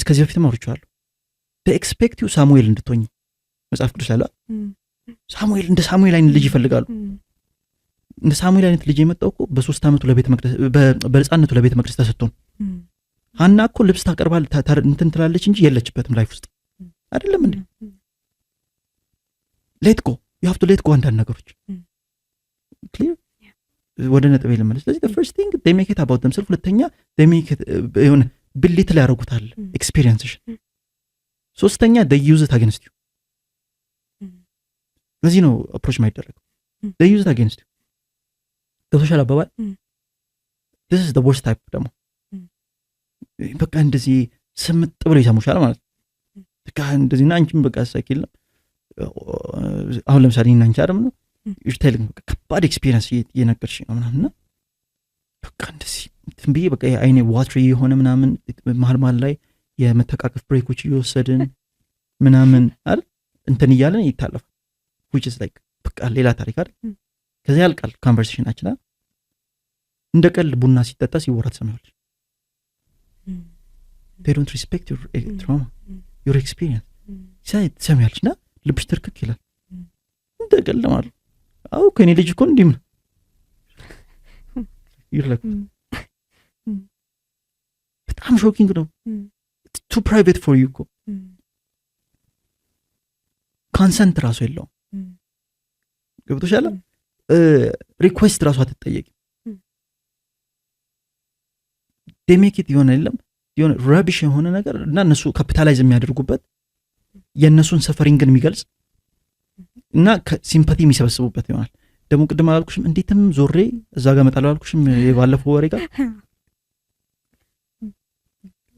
ከዚህ በፊት ማውርቻለሁ they expect you ሳሙኤል እንድትሆኚ መጽሐፍ ቅዱስ ያለው ሳሙኤል እንደ ሳሙኤል አይነት ልጅ ይፈልጋሉ። እንደ ሳሙኤል አይነት ልጅ የመጣው እኮ በ3 ዓመቱ ለቤተ መቅደስ በህፃነቱ ለቤተ መቅደስ ተሰጥቶ ሀና እኮ ልብስ ታቀርባል እንትን ትላለች እንጂ የለችበትም ላይፍ ውስጥ አይደለም እንዴ? ሌት ጎ you have to let go አንዳንድ ነገሮች clear ወደ ነጥብ ልመለስ። ስለዚህ the first thing they make it about themselves፣ ሁለተኛ they make it የሆነ ብሊት ላይ ያደርጉታል ኤክስፒሪየንስሽ፣ ሶስተኛ they use it against you። ለዚህ ነው አፕሮች ማይደረገው። they use it against you በሶሻል አባባል this is the worst type ደግሞ በቃ እንደዚህ ስምጥ ብሎ ይሰሙሻል ማለት በቃ እንደዚህ እና አንቺም በቃ ሳይክል አሁን ለምሳሌ እና አንቺ አይደለም ነው ይርታልኝ በቃ ከባድ ኤክስፒሪየንስ እየነገርሽ ነው ምናምን በቃ እንደዚህ ትንብዬ በቃ አይኔ ዋትሪ የሆነ ምናምን መሀል ላይ የመተቃቀፍ ብሬኮች እየወሰድን ምናምን አይደል እንትን እያለን ይታለፋል which is like በቃ ሌላ ታሪክ አይደል። ከዛ ያልቃል ኮንቨርሴሽናችን እንደ ቀልድ ቡና ሲጠጣ ሲወራ ትሰማለች። they don't respect your trauma your experience ሳይ ትሰማለችና ልብሽ ትርክክ ይላል። እንደ ቀልድ ማለት አው ከኔ ልጅ እኮ እንዲም ይርለክ በጣም ሾኪንግ ነው። too private for you እኮ ኮንሰንት ራሱ የለውም። ገብቶሻል? ሪኩዌስት ራሱ አትጠየቂ። they make it የሆነ ረቢሽ የሆነ ነገር እና እነሱ ካፒታላይዝ የሚያደርጉበት የእነሱን ሰፈሪንግን የሚገልጽ እና ሲምፓቲ የሚሰበስቡበት ይሆናል። ደግሞ ቅድም አላልኩሽም እንዴትም ዞሬ እዛ ጋር መጣለው አላልኩሽም የባለፈው ወሬ ጋር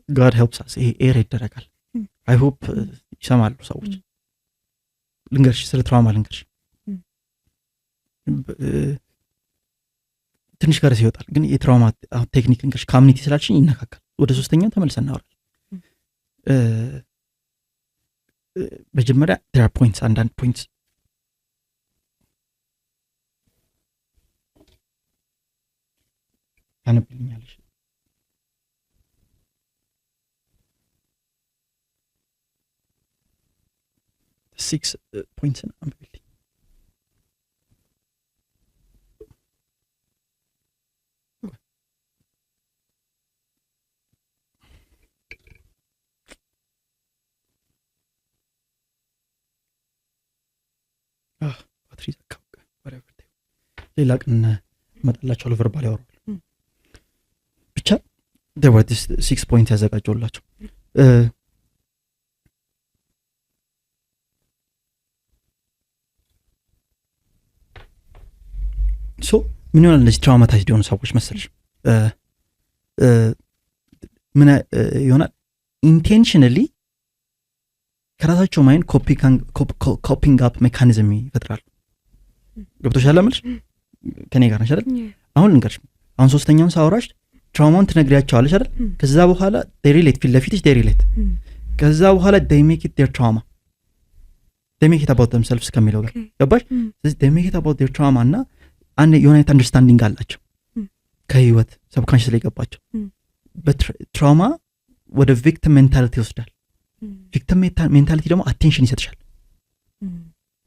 God helps us ኤር ይደረጋል። I hope ይሰማሉ ሰዎች። ልንገርሽ ስለ ትራውማ ልንገርሽ ትንሽ ጋር ሲወጣል ግን የትራውማ ቴክኒክ ልንገርሽ ኮሚኒቲ ስላልሽኝ ይነካካል። ወደ ሶስተኛው ተመልሰን እናወራለን። መጀመሪያ there are points አንዳንድ points ያነብልኛለሽ 6 points አንብልኝ። ባትሪ ዘጋው whatever ሌላ ቀን መጣላቸው ቨርባል ያወራሉ። ብቻ there were this 6 points ያዘጋጀውላቸው ሶ ምን ይሆናል እነዚህ ትራውማታይዝድ የሆኑ ሰዎች መሰለሽ ምን ይሆናል ኢንቴንሽናሊ ከራሳቸው ማይንድ ኮፒንግ አፕ ሜካኒዝም ይፈጥራሉ። ገብቶሻል አምልሽ ከኔ ጋር ነሽ አይደል? አሁን ልንገርሽ አሁን ሶስተኛውን ሳወራሽ ትራውማውን ትነግሪያቸዋለሽ አይደል? ከዛ በኋላ they relate ፊት ለፊትሽ they relate ከዛ በኋላ they make it their trauma they make it about themselves ከሚለው ጋር ገባሽ? ስለዚህ they make it about their trauma እና አንድ የሆነ አንደርስታንዲንግ አላቸው ከህይወት ሰብኮንሺየስ ላይ ገባቸው። በትራውማ ወደ ቪክቲም ሜንታሊቲ ይወስዳል። ቪክቲም ሜንታሊቲ ደግሞ አቴንሽን ይሰጥሻል።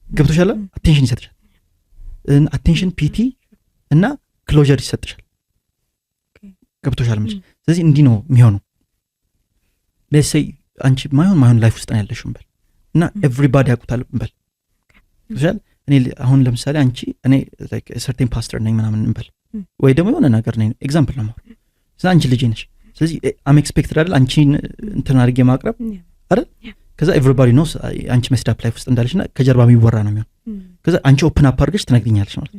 ገብቶሻል? አቴንሽን ይሰጥሻል። አቴንሽን ፒቲ እና ክሎዥር ይሰጥሻል። ገብቶሻል? ስለዚህ እንዲህ ነው የሚሆነው። ለሴይ አንቺ ማይሆን ላይፍ ውስጥ ነው ያለሽው እንበል እና ኤቭሪባዲ ያውቁታል እንበል። ገብቶሻል? እኔ አሁን ለምሳሌ አንቺ እኔ ላይክ ሰርቴን ፓስተር ነኝ ምናምን እንበል ወይ ደግሞ የሆነ ነገር ነኝ ኤግዛምፕል ነው ማለት ስለዚህ አንቺ ልጅ ነሽ። ስለዚህ አም ኤክስፔክትድ አይደል አንቺን እንትን አድርጌ ማቅረብ አይደል? ከዛ ኤቭሪባዲ ኖስ አንቺ መስዳፕ ላይፍ ውስጥ እንዳለሽና ከጀርባ የሚወራ ነው የሚሆን። ከዛ አንቺ ኦፕን አፕ አድርገሽ ትነግሪኛለሽ ማለት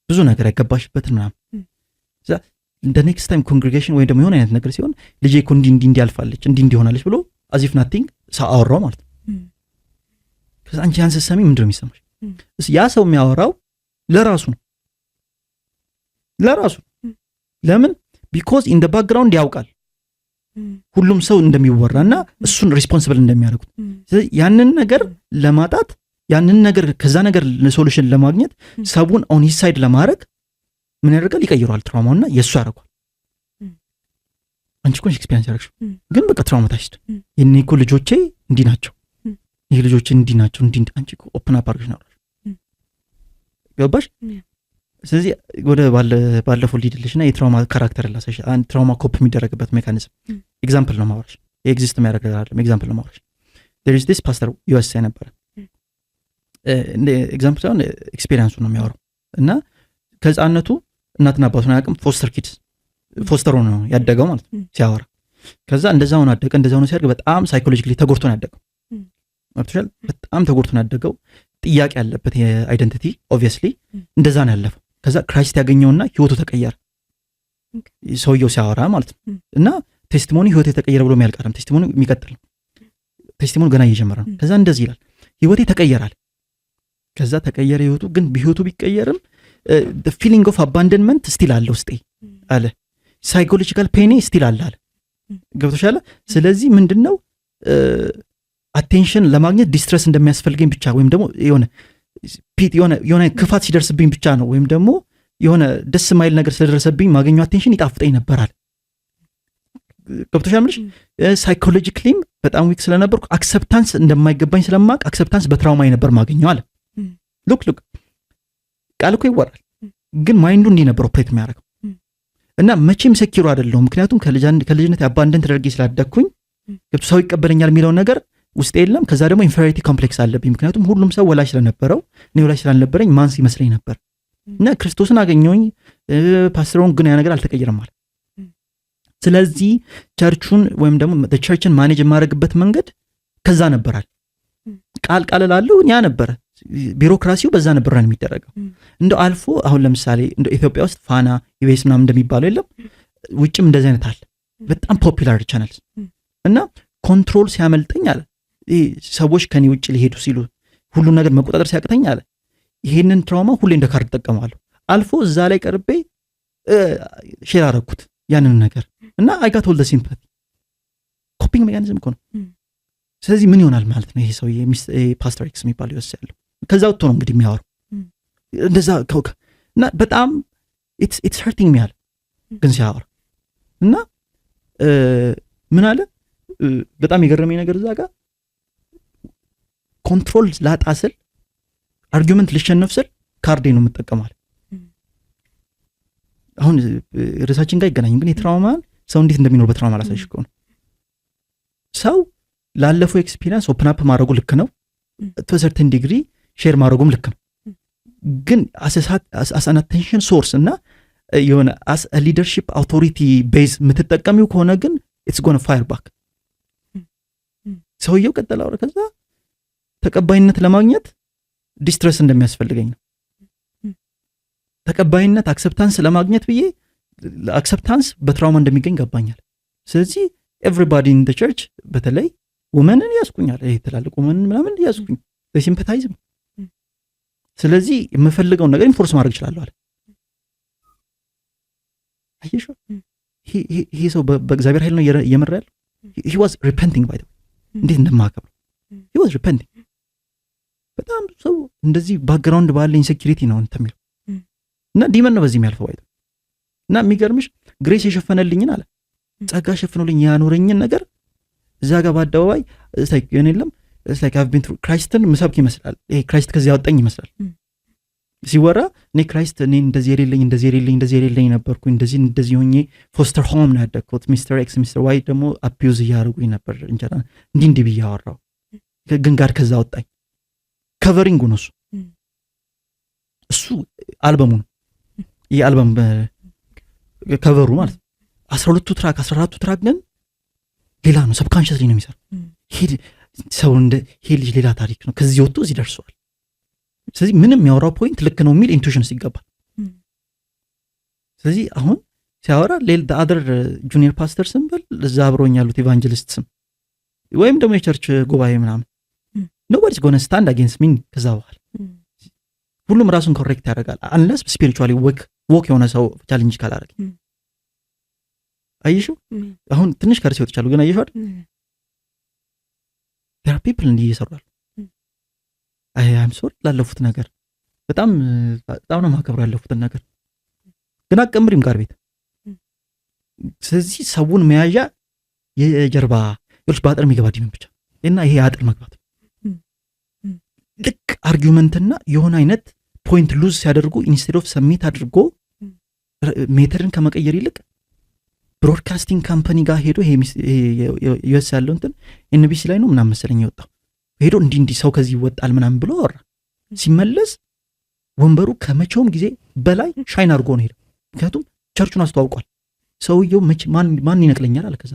ብዙ ነገር ያገባሽበትን ምናምን። ከዛ እንደ ኔክስት ታይም ኮንግሪጌሽን ወይ ደግሞ የሆነ አይነት ነገር ሲሆን ልጄ እኮ እንዲህ ያልፋለች እንዲህ ሆናለች ብሎ አዚፍ ናቲንግ አወራው ማለት ነው። ከዛ አንቺ ያን ስትሰሚ ምንድን ነው የሚሰማሽ? ያ ሰው የሚያወራው ለራሱ ነው ለምን? ቢኮዝ ኢን ደ ባክግራውንድ ያውቃል ሁሉም ሰው እንደሚወራና እሱን ሪስፖንሲብል እንደሚያደርጉት። ስለዚህ ያንን ነገር ለማጣት ያንን ነገር ከዛ ነገር ሶሉሽን ለማግኘት ሰቡን ኦን ሂዝ ሳይድ ለማድረግ ምን ያደርጋል? ይቀይረዋል ትራውማውና የእሱ ያደርጓል። አንቺ እኮ ኤክስፒሪየንስ ያደረግሽው ግን በቃ ትራውማታይዝድ የኔ እኮ ልጆቼ እንዲህ ናቸው ይሄ ልጆቼ እንዲህ ናቸው እንዲህ አንቺ እኮ ኦፕን አፕ አድርገሽ ነው ገባሽ? ስለዚህ ወደ ባለፈው ሊድልሽና የትራውማ ካራክተር ላሳሽ አንድ ትራውማ ኮፕ የሚደረግበት ሜካኒዝም ኤግዛምፕል ነው ማውራሽ ኤግዚስት የሚያደርግ ነገር አይደለም ኤግዛምፕል ነው ማውራሽ there is this pastor USA ነበር ኤግዛምፕል ሳይሆን ኤክስፔሪንሱ ነው የሚያወራው እና ከህፃነቱ እናትና አባቱን አያውቅም ፎስተር ሆኖ ነው ያደገው ማለት ነው ሲያወራ ከዛ እንደዛ ሆኖ አደገ እንደዛ ሆኖ ሲያድግ በጣም ሳይኮሎጂካሊ ተጎድቶ ነው ያደገው ማለት በጣም ተጎድቶ ነው ያደገው ጥያቄ ያለበት የአይደንቲቲ ኦብቪየስሊ እንደዛ ነው ያለፈው ከዛ ክራይስት ያገኘውና ህይወቱ ተቀየረ ሰውየው ሲያወራ ማለት ነው እና ቴስቲሞኒ ህይወቴ ተቀየረ ብሎ የሚያልቃለም ቴስቲሞኒ የሚቀጥል ነው ቴስቲሞኒ ገና እየጀመረ ነው ከዛ እንደዚህ ይላል ህይወቴ ተቀየራል ከዛ ተቀየረ ህይወቱ ግን በህይወቱ ቢቀየርም the feeling of abandonment still አለ ውስጤ አለ ሳይኮሎጂካል ፔኒ still አለ ገብቶሻል ስለዚህ ምንድነው አቴንሽን ለማግኘት ዲስትረስ እንደሚያስፈልገኝ ብቻ ወይም ደግሞ የሆነ ክፋት ሲደርስብኝ ብቻ ነው ወይም ደግሞ የሆነ ደስ ማይል ነገር ስለደረሰብኝ ማገኘው አቴንሽን ይጣፍጠኝ ነበራል ገብቶሻል ማለት ሳይኮሎጂካሊም በጣም ዊክ ስለነበርኩ አክሰፕታንስ እንደማይገባኝ ስለማቅ አክሰፕታንስ በትራውማይ ነበር ማገኘው አለ ሉክ ቃል እኮ ይወራል ግን ማይንዱ እንዲህ ነበር ኦፕሬት የሚያደርገው እና መቼም ሰኪሩ አይደለሁም ምክንያቱም ከልጅነት አባንደንት ተደርጌ ስላደግኩኝ ገብቶ ሰው ይቀበለኛል የሚለው ነገር ውስጥ የለም ከዛ ደግሞ ኢንፌሪቲ ኮምፕሌክስ አለብኝ ምክንያቱም ሁሉም ሰው ወላጅ ስለነበረው እኔ ወላጅ ስላልነበረኝ ማንስ ይመስለኝ ነበር እና ክርስቶስን አገኘሁኝ ፓስተሩን ግን ያ ነገር አልተቀየረም ማለት ስለዚህ ቸርቹን ወይም ደግሞ ቸርችን ማኔጅ የማደርግበት መንገድ ከዛ ነበራል ቃል ላለው ያ ነበረ ቢሮክራሲው በዛ ነበራን የሚደረገው እንደው አልፎ አሁን ለምሳሌ እንደው ኢትዮጵያ ውስጥ ፋና ኢቢኤስ ምናምን እንደሚባለው የለም ውጭም እንደዚህ አይነት አለ በጣም ፖፑላር ቻናልስ እና ኮንትሮል ሲያመልጠኝ አለ ሰዎች ከኔ ውጭ ሊሄዱ ሲሉ ሁሉን ነገር መቆጣጠር ሲያቅተኝ አለ ይሄንን ትራውማ ሁሌ እንደ ካርድ ተጠቀማለሁ አልፎ እዛ ላይ ቀርቤ ሼር አደረኩት ያንን ነገር እና አይ ጋት ኦል ዘ ሲምፓቲ ኮፒንግ ሜካኒዝም እኮ ነው ስለዚህ ምን ይሆናል ማለት ነው ይሄ ሰው ፓስተር ኤክስ የሚባል ይወስዳል ከዛ ወጥቶ ነው እንግዲህ የሚያወራው እንደዛ እና በጣም ኢትስ ሀርቲንግ ሚ አለ ግን ሲያወራ እና ምን አለ በጣም የገረመኝ ነገር እዛ ጋር ኮንትሮል ላጣ ስል አርጊውመንት ልሸነፍ ስል ካርዴ ነው የምጠቀማል አሁን ርዕሳችን ጋር ይገናኝ ግን የትራውማን ሰው እንዴት እንደሚኖር በትራውማ ላሳይሽ እኮ ነው ሰው ላለፈው ኤክስፒሪየንስ ኦፕን አፕ ማድረጉ ልክ ነው to a certain degree ሼር ማድረጉም ልክ ነው ግን as an attention source እና የሆነ as a leadership authority base የምትጠቀሚው ከሆነ ግን it's going to fire back ሰውየው ቀጠላው ከዛ ተቀባይነት ለማግኘት ዲስትረስ እንደሚያስፈልገኝ ነው ተቀባይነት አክሰፕታንስ ለማግኘት ብዬ አክሰፕታንስ በትራውማ እንደሚገኝ ገባኛል ስለዚህ everybody in the church በተለይ ወመንን ያስቁኛል ይሄ ተላልቁ ወመንን ምናምን ያስቁኝ በሲምፓታይዝም ስለዚህ የምፈልገውን ነገር ኢንፎርስ ማድረግ ይችላል አለ አይሹ ይሄ ሰው በእግዚአብሔር ኃይል ነው እየመራ ያለው he was repenting by the way እንዴት እንደማከብረው he was repenting በጣም ሰው እንደዚህ ባክግራውንድ ባለ ኢንሴኩሪቲ ነው እንተሚል እና ዲመን ነው በዚህ የሚያልፈው አይደል እና የሚገርምሽ ግሬስ የሸፈነልኝን አለ ጸጋ ሸፍኖልኝ ያኖረኝን ነገር እዛ ጋር ባደባባይ እስላይክ የኔለም እስላይክ I've been through ክራይስትን ምሰብክ ይመስላል ይሄ ክራይስት ከዚህ ያወጣኝ ይመስላል ሲወራ እኔ ክራይስት እኔ እንደዚህ የሌለኝ ነበርኩ እንደዚህ ሆኜ ፎስተር ሆም ነው ያደግኩት ሚስተር ኤክስ ሚስተር ዋይ ደግሞ አቢዩዝ እያደረጉኝ ነበር እንጀራ እንዲህ ብያወራው ግን ጋር ከዛ አወጣኝ ከቨሪንግ ነው እሱ አልበሙ ነው ይሄ አልበም ከቨሩ ማለት 12ቱ ትራክ 14ቱ ትራክ ግን ሌላ ነው ሰብካንሽስሊ ነው የሚሰራው ሰው ይሄ ልጅ ሌላ ታሪክ ነው ከዚህ ወጥቶ እዚህ ደርሷል ስለዚህ ምንም የሚያወራው ፖይንት ልክ ነው የሚል ኢንቱዊሽንስ ይገባል ስለዚህ አሁን ሲያወራ ሌላ አደር ጁኒየር ፓስተር ስምብል እዛ አብሮኝ ያሉት ኢቫንጀሊስት ስም ወይም ደግሞ የቸርች ጉባኤ ምናምን nobody's going to stand against me ከዛ በኋላ ሁሉም ራሱን ኮሬክት ያደርጋል unless spiritually ወክ የሆነ ሰው ቻሌንጅ ካላረግ አይሹ አሁን ትንሽ ከርስ ይወጣሉ ግን አይሹ አይደል there are people እንዲህ ይሰራሉ I am sorry ላለፉት ነገር በጣም ነው ማከብር ያለፉትን ነገር ግን አቀምሪም ጋር ቤት ስለዚህ ሰውን መያዣ የጀርባ ይልሽ ባጥር የሚገባ ዲምን ብቻ እና ይሄ አጥር መግባት ልክ አርጊውመንትና የሆነ አይነት ፖይንት ሉዝ ሲያደርጉ ኢንስቴድ ኦፍ ሰሚት አድርጎ ሜተርን ከመቀየር ይልቅ ብሮድካስቲንግ ካምፓኒ ጋር ሄዶ ዩኤስ ያለው እንትን ኤንቢሲ ላይ ነው ምናምን መሰለኝ የወጣው ሄዶ እንዲህ ሰው ከዚህ ይወጣል ምናምን ብሎ አወራ። ሲመለስ ወንበሩ ከመቼውም ጊዜ በላይ ሻይን አድርጎ ነው ሄደው። ምክንያቱም ቸርቹን አስተዋውቋል። ሰውየው ማን ይነቅለኛል አለ። ከዛ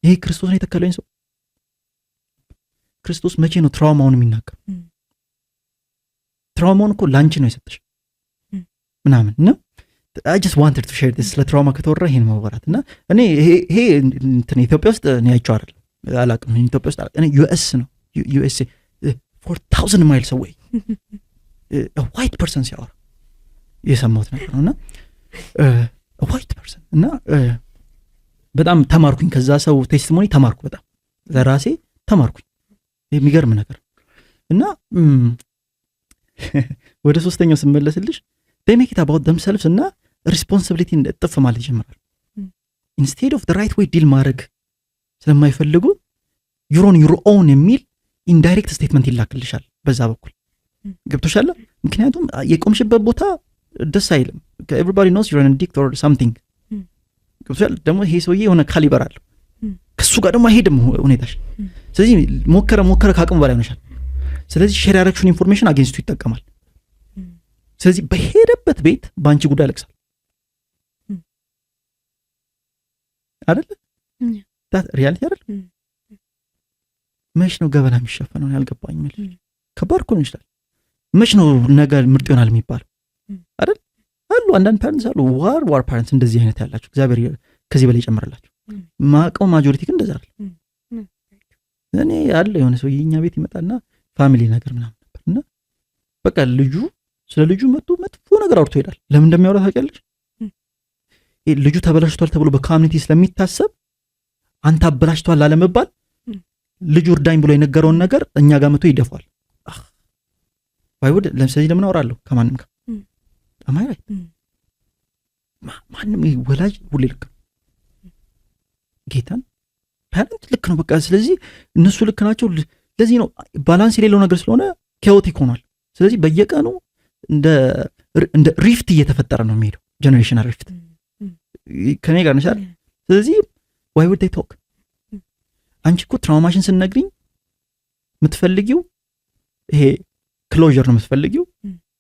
ይሄ ክርስቶስን የተከለኝ ሰው ክርስቶስ መቼ ነው ትራውማውን የሚናገር? ትራውማውን እኮ ላንቺ ነው የሰጠሽ ምናምን እና I just wanted to share this ስለ ትራውማ ከተወራ ይሄን ማወራት እና እኔ ይሄ እንትን ኢትዮጵያ ውስጥ እኔ አይቼው አይደለም አላውቅም። ኢትዮጵያ ውስጥ እኔ ዩኤስ ነው USA 4000 miles away a white person ሲያወራ የሰማሁት ነገር ነውና a white person እና በጣም ተማርኩኝ። ከዛ ሰው ቴስቲሞኒ ተማርኩ። በጣም ለራሴ ተማርኩኝ። የሚገርም ነገር እና ወደ ሶስተኛው ስመለስልሽ they make it about themselves እና ሪስፖንሲቢሊቲ እጥፍ ማለት ይጀምራል። ኢንስቴድ ኦፍ the right way ዲል ማድረግ ስለማይፈልጉ your own የሚል ኢንዳይሬክት ስቴትመንት ይላክልሻል በዛ በኩል ገብቶሻል። ምክንያቱም የቆምሽበት ቦታ ደስ አይልም። everybody knows you're an addict or something ገብቶሻል። ደግሞ ይሄ ሰውዬ የሆነ ካሊበር አለው ከሱ ጋር ደግሞ አይሄድም ሁኔታሽ። ስለዚህ ሞከረ ካቅም በላይ ሆነሻል። ስለዚህ ሼር ያደረግሽውን ኢንፎርሜሽን አጌንስቱ ይጠቀማል። ስለዚህ በሄደበት ቤት ባንቺ ጉዳይ ያለቅሳል አይደል? ዳት ሪያሊቲ አይደል? መች ነው ገበና የሚሸፈነው? ያልገባኝ ማለት ከባድ እኮ ነው ይችላል። መች ነው ነገር ምርጥ ይሆናል የሚባለው አይደል? አሉ አንዳንድ ፓረንትስ አሉ ዋር ፓረንትስ እንደዚህ አይነት ያላቸው እግዚአብሔር ከዚህ በላይ ይጨምርላቸው። ማቀው ማጆሪቲ ግን እንደዛ አይደል? እኔ ያለ የሆነ ሰው የኛ ቤት ይመጣና ፋሚሊ ነገር ምናምን ነበርና በቃ ስለ ልጁ መጥፎ ነገር አውርቶ ይሄዳል። ለምን እንደሚያወራ ታውቂያለሽ? ልጁ ተበላሽቷል ተብሎ በኮሚኒቲ ስለሚታሰብ አንተ አበላሽቷል ላለመባል ልጁ እርዳኝ ብሎ የነገረውን ነገር እኛ ጋር መጥቶ ይደፋል። ባይወድ ለምሳሌ ለምን አወራለሁ ከማንም ጋር አማይ ማንም ወላጅ ሁሌ ልክ ጌታን ፓረንት ልክ ነው በቃ። ስለዚህ እነሱ ልክ ናቸው። ለዚህ ነው ባላንስ የሌለው ነገር ስለሆነ ኬኦቲክ ሆኗል። ስለዚህ በየቀኑ እንደ ሪፍት እየተፈጠረ ነው የሚሄደው፣ ጀነሬሽናል ሪፍት ከኔ ጋር ነሻል። ስለዚህ why would they talk? አንቺ እኮ ትራውማሽን ስንነግሪኝ የምትፈልጊው ይሄ ክሎዥር ነው የምትፈልጊው።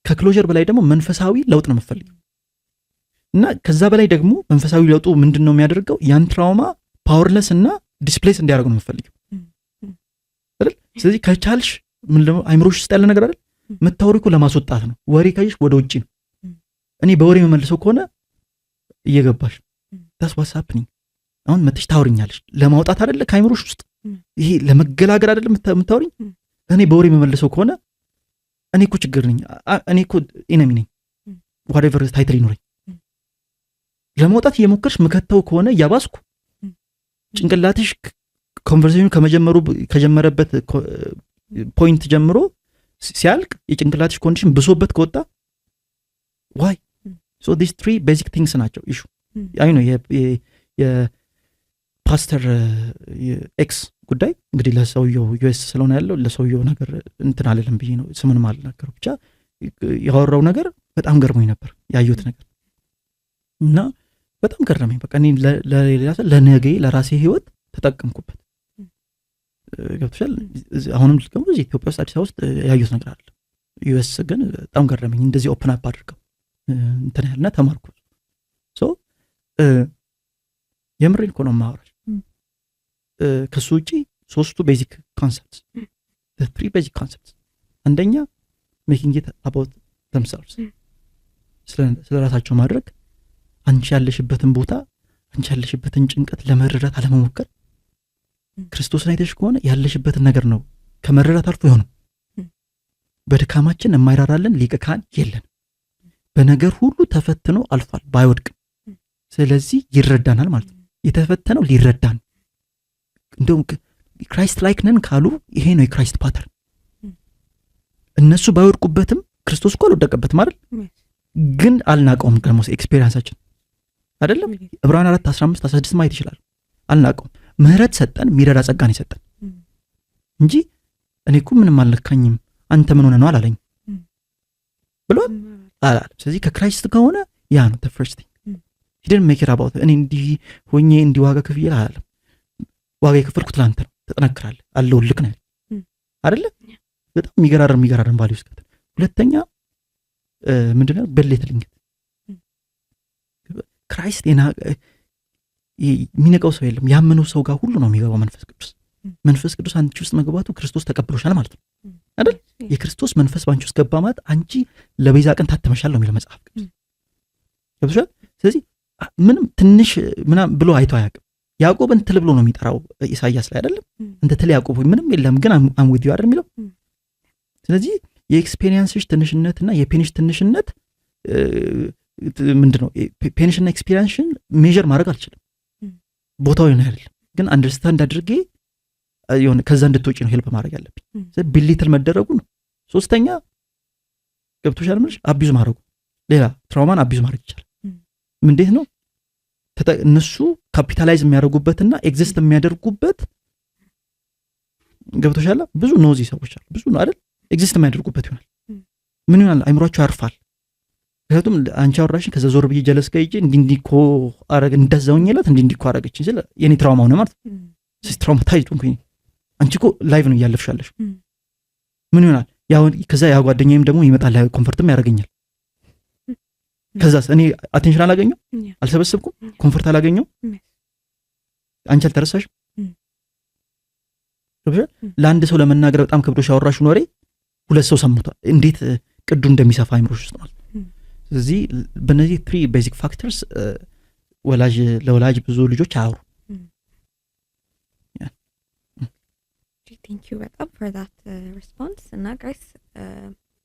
ከክሎዥር በላይ ደግሞ መንፈሳዊ ለውጥ ነው የምትፈልጊው እና ከዛ በላይ ደግሞ መንፈሳዊ ለውጡ ምንድን ነው የሚያደርገው? ያን ትራውማ ፓወርለስ እና ዲስፕሌስ እንዲያደርግ ነው የምትፈልጊው አይደል? ስለዚህ ከቻልሽ ምን ደግሞ አይምሮሽ ውስጥ ያለ ነገር አይደል መታወሪ እኮ ለማስወጣት ነው። ወሬ ካይሽ ወደ ውጪ ነው። እኔ በወሬ መመልሰው ከሆነ እየገባሽ that's what's happening። አሁን መጥተሽ ታወሪኛለሽ ለማውጣት አይደለ ከአይምሮሽ ውስጥ ይሄ ለመገላገል አይደለ የምታወሪኝ። እኔ በወሬ መመልሰው ከሆነ እኔ እኮ ችግር ነኝ፣ እኔ እኮ ኢነሚ ነኝ፣ whatever ታይትል ይኖረኝ። ለማውጣት እየሞከርሽ መከተው ከሆነ ያባስኩ ጭንቅላትሽ ኮንቨርሴሽኑ ከጀመረበት ፖይንት ጀምሮ ሲያልቅ የጭንቅላትሽ ኮንዲሽን ብሶበት ከወጣ why so these three basic things ናቸው ኢሹ። አይ ነው የፓስተር ኤክስ ጉዳይ እንግዲህ ለሰውየው ዩኤስ ስለሆነ ያለው ለሰውየው ነገር እንትን አለለም ብዬ ነው ስሙን ማልናገር። ብቻ ያወራው ነገር በጣም ገርሞኝ ነበር ያዩት ነገር እና በጣም ገረመኝ። በቃ እኔ ለነገ ለራሴ ህይወት ተጠቀምኩበት። ገብቶሻል። አሁንም ልከም እዚህ ኢትዮጵያ ውስጥ አዲስ አበባ ውስጥ ያዩት ነገር አለ። ዩኤስ ግን በጣም ገረመኝ። እንደዚህ ኦፕን አፕ አድርገው እንትን ያልና ተማርኩ። ሶ የምሬን እኮ ነው የማወራሽ። ከሱ ውጪ ሶስቱ ቤዚክ ኮንሰፕትስ the three basic concepts አንደኛ making it about themselves ስለ ራሳቸው ማድረግ። አንቺ ያለሽበትን ቦታ አንቺ ያለሽበትን ጭንቀት ለመረዳት አለመሞከር። ክርስቶስን አይተሽ ከሆነ ያለሽበትን ነገር ነው ከመረዳት አልፎ ይሆንም። በድካማችን የማይራራልን ሊቀ ካህን የለን። በነገር ሁሉ ተፈትኖ አልፏል ባይወድቅም። ስለዚህ ይረዳናል ማለት ነው። የተፈተነው ሊረዳን። እንደውም ክራይስት ላይክ ነን ካሉ ይሄ ነው የክራይስት ፓተርን። እነሱ ባይወድቁበትም ክርስቶስ እኮ አልወደቀበትም አይደል? ግን አልናቀውም። ደግሞ ኤክስፔሪንሳችን አይደለም ዕብራውያን 4:15-16 ማየት ይችላል። አልናቀውም። ምህረት ሰጠን፣ ሚረዳ ጸጋን ይሰጠን እንጂ እኔ እኮ ምንም አልነካኝም አንተ ምን ሆነ ነው አላለኝ። ብሏል አላለም። ስለዚህ ከክራይስት ከሆነ ያ ነው the first thing he didn't make it about እኔ እንዲህ ሆኜ እንዲህ ዋጋ ከፍዬ አላለም። ዋጋ የከፈልኩት ላንተ ነው ተጠናክራለህ አለውልክ ነው አይደለ? በጣም የሚገራርም ቫልዩ ውስጥ ሁለተኛ ምንድነው በሌትልኝት ክራይስት የሚነቀው ሰው የለም። ያመነው ሰው ጋር ሁሉ ነው የሚገባው መንፈስ ቅዱስ አንቺ ውስጥ መግባቱ ክርስቶስ ተቀብሎሻል ማለት ነው አይደል? የክርስቶስ መንፈስ ባንቺ ውስጥ ገባ ማለት አንቺ ለቤዛ ቀን ታተመሻል ነው የሚለው መጽሐፍ ቅዱስ ገብቶሻል? ስለዚህ ምንም ትንሽ ምናምን ብሎ አይቶ አያውቅም። ያዕቆብን ትል ብሎ ነው የሚጠራው ኢሳይያስ ላይ አይደለም? እንደ ትል ያዕቆብ ምንም የለም ግን አም ዊዝ ዩ አይደል የሚለው። ስለዚህ የኤክስፔሪየንስሽ ትንሽነትና የፔንሽ ትንሽነት ምንድነው? ፔንሽና ኤክስፔሪየንስሽን ሜጀር ማድረግ አልችልም፣ ቦታው ይሆን አይደለም። ግን አንደርስታንድ አድርጌ የሆነ ከዛ እንድትወጪ ነው ሄልፕ ማድረግ ያለብኝ። ስለዚህ ቢሊትል መደረጉ ነው። ሶስተኛ ገብቶሻል ምንሽ አቢዩዝ ማድረጉ። ሌላ ትራውማን አቢዩዝ ማድረግ ይቻላል። እንዴት ነው? እነሱ ካፒታላይዝ የሚያደርጉበትና ኤግዚስት የሚያደርጉበት ገብቶሻል። ብዙ ኖዚ ሰዎች አሉ፣ ብዙ ነው አይደል? ኤግዚስት የሚያደርጉበት ይሆናል። ምን ይሆናል? አይምሯቸው ያርፋል። ምክንያቱም አንቺ አወራሽን ከዛ ዞር ብዬ ጀለስ ጋር ሂጅ እንዲኮ አረግ እንደዛውኝለት እንዲኮ አረገችኝ ስለ የኔ ትራውማ ሆነ ማለት ነው። ትራውማታይዝድ ሆንኩኝ። አንቺ እኮ ላይቭ ነው እያለፍሻለሽ። ምን ይሆናል? ያው ከዛ ያ ጓደኛዬም ደግሞ ይመጣል ኮንፈርትም ያደርገኛል። ከዛስ እኔ አቴንሽን አላገኘው፣ አልሰበሰብኩም፣ ኮንፈርት አላገኘው። አንቺ አልተረሳሽም። ለአንድ ሰው ለመናገር በጣም ከብዶሽ ያወራሽውን ወሬ ሁለት ሰው ሰምቷል። እንዴት ቅዱ እንደሚሰፋ አይምሮሽ ውስጥ ማለት። ስለዚህ በእነዚህ 3 ቤዚክ ፋክተርስ ለወላጅ ብዙ ልጆች አያወሩ። ቴንክ ዩ በጣም ፎር ዛት ሪስፖንስ እና ጋይስ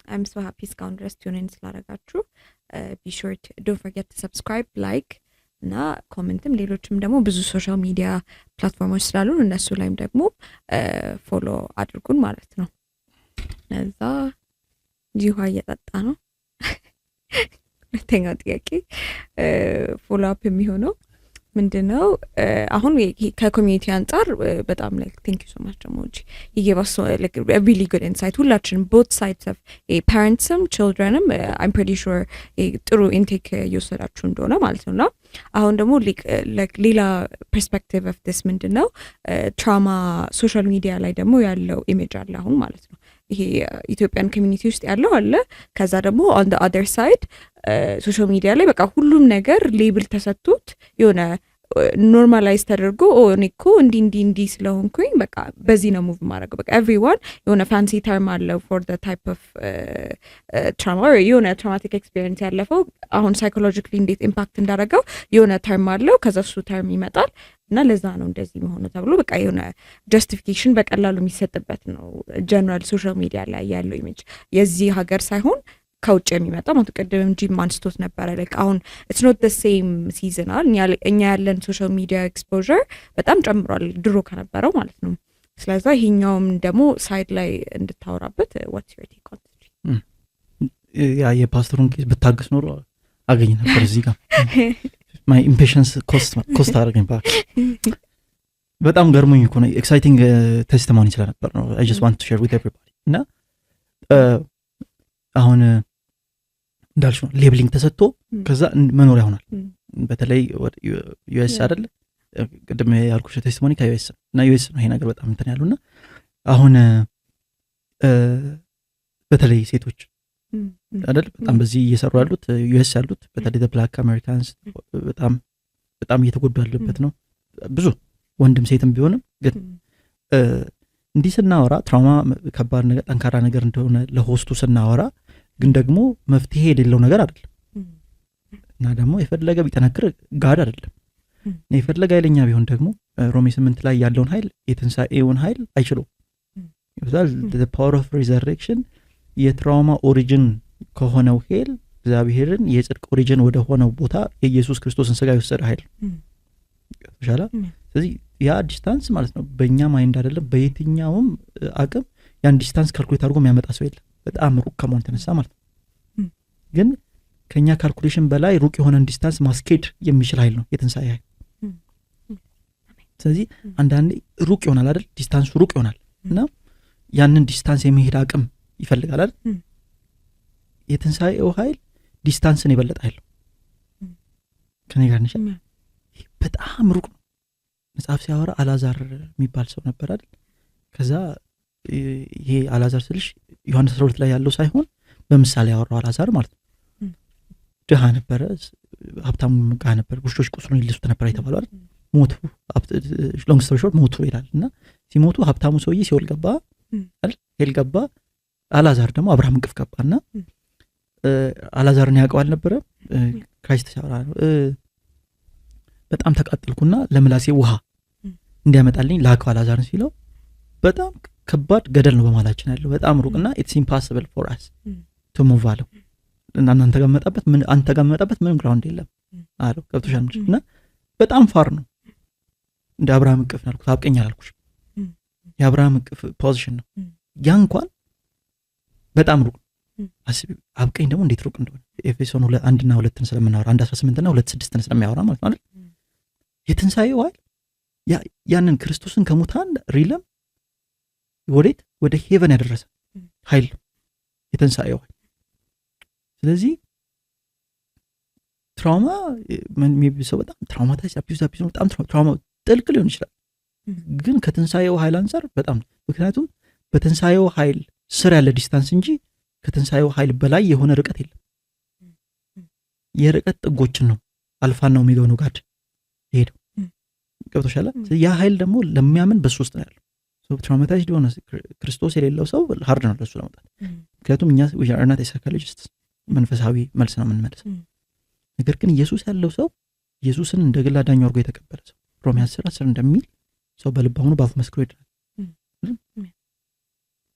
I'm so happy እስካሁን ድረስ ቱን ኢን ስላደረጋችሁ be sure to don't forget to subscribe, like እና ኮሜንትም ሌሎችም ደግሞ ብዙ ሶሻል ሚዲያ ፕላትፎርሞች ስላሉ እነሱ ላይም ደግሞ ፎሎ አድርጉን ማለት ነው። እዛ ጂዋ እየጠጣ ነው። ሁለተኛው ጥያቄ ፎሎ አፕ የሚሆነው ምንድነው? አሁን ከኮሚኒቲ አንጻር በጣም ላይክ ቴንክ ዩ ሶ ማች ደግሞ ይገባስ ላይክ ሪሊ ጉድ ኢንሳይት ሁላችንም ቦት ሳይድስ ኦፍ ፓረንትስም ችልድረንም አይም ፕሪቲ ሹር ጥሩ ኢንቴክ እየወሰዳችሁ እንደሆነ ማለት ነውና አሁን ደግሞ ላይክ ሌላ ፐርስፔክቲቭ ኦፍ ዲስ ምንድነው ትራውማ ሶሻል ሚዲያ ላይ ደግሞ ያለው ኢሜጅ አለ አሁን ማለት ነው። ይሄ ኢትዮጵያን ኮሚኒቲ ውስጥ ያለው አለ። ከዛ ደግሞ ኦን ዘ አዘር ሳይድ ሶሻል ሚዲያ ላይ በቃ ሁሉም ነገር ሌብል ተሰጥቶት የሆነ ኖርማላይዝ ተደርጎ እኔ እኮ እንዲህ ስለሆንኩኝ በቃ በዚህ ነው ሙቭ ማድረገው። በቃ ኤቭሪዋን የሆነ ፋንሲ ተርም አለው ፎር ዘ ታይፕ ኦፍ ትራውማ ወይ የሆነ ትራውማቲክ ኤክስፒሪየንስ ያለፈው አሁን ሳይኮሎጂካሊ እንዴት ኢምፓክት እንዳደረገው የሆነ ተርም አለው። ከዛ እሱ ተርም ይመጣል እና ለዛ ነው እንደዚህ መሆኑ ተብሎ በቃ የሆነ ጀስቲፊኬሽን በቀላሉ የሚሰጥበት ነው። ጀነራል ሶሻል ሚዲያ ላይ ያለው ኢሜጅ የዚህ ሀገር ሳይሆን ከውጭ የሚመጣ ማለት ቅድም ጂም አንስቶት ነበረ። ላይክ አሁን ኢትስ ኖት ዘ ሴም ሲዝናል እኛ ያለን ሶሻል ሚዲያ ኤክስፖዠር በጣም ጨምሯል ድሮ ከነበረው ማለት ነው። ስለዚህ ይሄኛውም ደግሞ ሳይድ ላይ እንድታወራበት ዋትስ ዩር ቴክ ኦን ያ የፓስተሩን ኬዝ ብታገስ ኖሮ አገኝ ነበር እዚህ ጋር ማይ ኢምፔሽንስ ኮስት አደረገኝ ባክ። በጣም ገርሞኝ እኮ ነው። ኤክሳይቲንግ ቴስቲሞኒ ስለነበር ነው። አይ ጀስት ዋንት ቱ ሼር ዊዝ ኤቭሪባዲ እና አሁን እንዳልሽ ነው ሌብሊንግ ተሰጥቶ ከዛ መኖሪያ ሆናል። በተለይ ዩኤስ አይደለ ቅድም ያልኩሽ ቴስቲሞኒ ከዩኤስ እና ዩኤስ ነው ይሄ ነገር በጣም እንትን ያሉና አሁን በተለይ ሴቶች አይደል በጣም በዚህ እየሰሩ ያሉት ዩኤስ ያሉት በተለይ ብላክ አሜሪካንስ በጣም እየተጎዱ ያለበት ነው። ብዙ ወንድም ሴትም ቢሆንም ግን እንዲህ ስናወራ ትራውማ ከባድ ነገር ጠንካራ ነገር እንደሆነ ለሆስቱ ስናወራ ግን ደግሞ መፍትሄ የሌለው ነገር አይደለም እና ደግሞ የፈለገ ቢጠነክር ጋድ አይደለም እና የፈለገ ኃይለኛ ቢሆን ደግሞ ሮሜ 8 ላይ ያለውን ኃይል የትንሣኤውን ኃይል አይችለውም። ይብዛል the power of resurrection የትራውማ ኦሪጂን ከሆነው ሄል እግዚአብሔርን የጽድቅ ኦሪጂን ወደ ሆነው ቦታ የኢየሱስ ክርስቶስን ሥጋ የወሰደ ኃይል ይሻላ። ስለዚህ ያ ዲስታንስ ማለት ነው በእኛ ማይንድ አይደለም በየትኛውም አቅም ያን ዲስታንስ ካልኩሌት አድርጎ የሚያመጣ ሰው የለም። በጣም ሩቅ ከመሆን ተነሳ ማለት ነው። ግን ከኛ ካልኩሌሽን በላይ ሩቅ የሆነን ዲስታንስ ማስኬድ የሚችል ኃይል ነው የትንሣኤ ኃይል። ስለዚህ አንዳንዴ ሩቅ ይሆናል አይደል ዲስታንሱ ሩቅ ይሆናል እና ያንን ዲስታንስ የሚሄድ አቅም ይፈልጋል አይደል የትንሣኤው ኃይል ዲስታንስን የበለጠ ኃይል ከኔ ጋር ነሽ በጣም ሩቅ ነው መጽሐፍ ሲያወራ አላዛር የሚባል ሰው ነበር አይደል ከዛ ይሄ አላዛር ስልሽ ዮሐንስ 12 ላይ ያለው ሳይሆን በምሳሌ ያወራው አላዛር ማለት ነው ድሃ ነበረ ሀብታም ጋር ነበር ውሾች ቁስሉን ይልሱት ነበር የተባለው አይደል ሞቱ ሎንግ ስቶሪ ሾርት ሞቱ ይላል እና ሲሞቱ ሀብታሙ ሰውዬ ሲኦል ገባ አይደል ሄል ገባ አላዛር ደግሞ አብርሃም እንቅፍ ገባና አላዛርን ያውቀዋል ነበረ ክራይስት ሲያወራ በጣም ተቃጠልኩና ለምላሴ ውሃ እንዲያመጣልኝ ላከው አላዛርን ሲለው በጣም ከባድ ገደል ነው በማላችን ያለው በጣም ሩቅና ኢትስ ኢምፖሲብል ፎር አስ ቱ ሙቭ አለው እና አንተ ጋር መጣበት ምንም ግራውንድ የለም አለው ገብቶሻል እና በጣም ፋር ነው እንደ አብርሃም እንቅፍ ነው አልኩት አብቀኝ አላልኩሽ የአብርሃም እንቅፍ ፖዚሽን ነው ያ እንኳን በጣም ሩቅ አስቢ አብቀኝ ደግሞ እንዴት ሩቅ እንደሆነ ኤፌሶን 1 እና 2 ስለምናወራ 1:18 እና 2:6 ስለሚያወራ ማለት ነው የትንሣኤው ኃይል ያንን ክርስቶስን ከሙታን ሪለም ወዴት ወደ ሄቨን ያደረሰ ኃይል የትንሣኤው ኃይል ስለዚህ ትራውማ ሜቢ ሰው በጣም ትራውማታይዝ አቢዩዝ በጣም ትራውማ ጥልቅ ሊሆን ይችላል ግን ከትንሣኤው ኃይል አንፃር በጣም ምክንያቱም በትንሣኤው ኃይል ስር ያለ ዲስታንስ እንጂ ከትንሣኤው ኃይል በላይ የሆነ ርቀት የለም የርቀት ጥጎችን ነው አልፋና ኦሜጋ ነው ጋድ ሄደው ገብቶሻል ያ ኃይል ደግሞ ለሚያምን በሱ ውስጥ ነው ያለው ሶ ትራውማታይዝድ ሆነ ክርስቶስ የሌለው ሰው ሃርድ ነው ለሱ ለማውጣት ምክንያቱም እኛ we are not psychologists መንፈሳዊ መልስ ነው የምንመልሰው ነገር ግን ኢየሱስ ያለው ሰው ኢየሱስን እንደ ግል አዳኝ አድርጎ የተቀበለ ሰው ሮሜ 10 እንደሚል ሰው በልቡ ሆኖ በአፉ መስክሮ ይድናል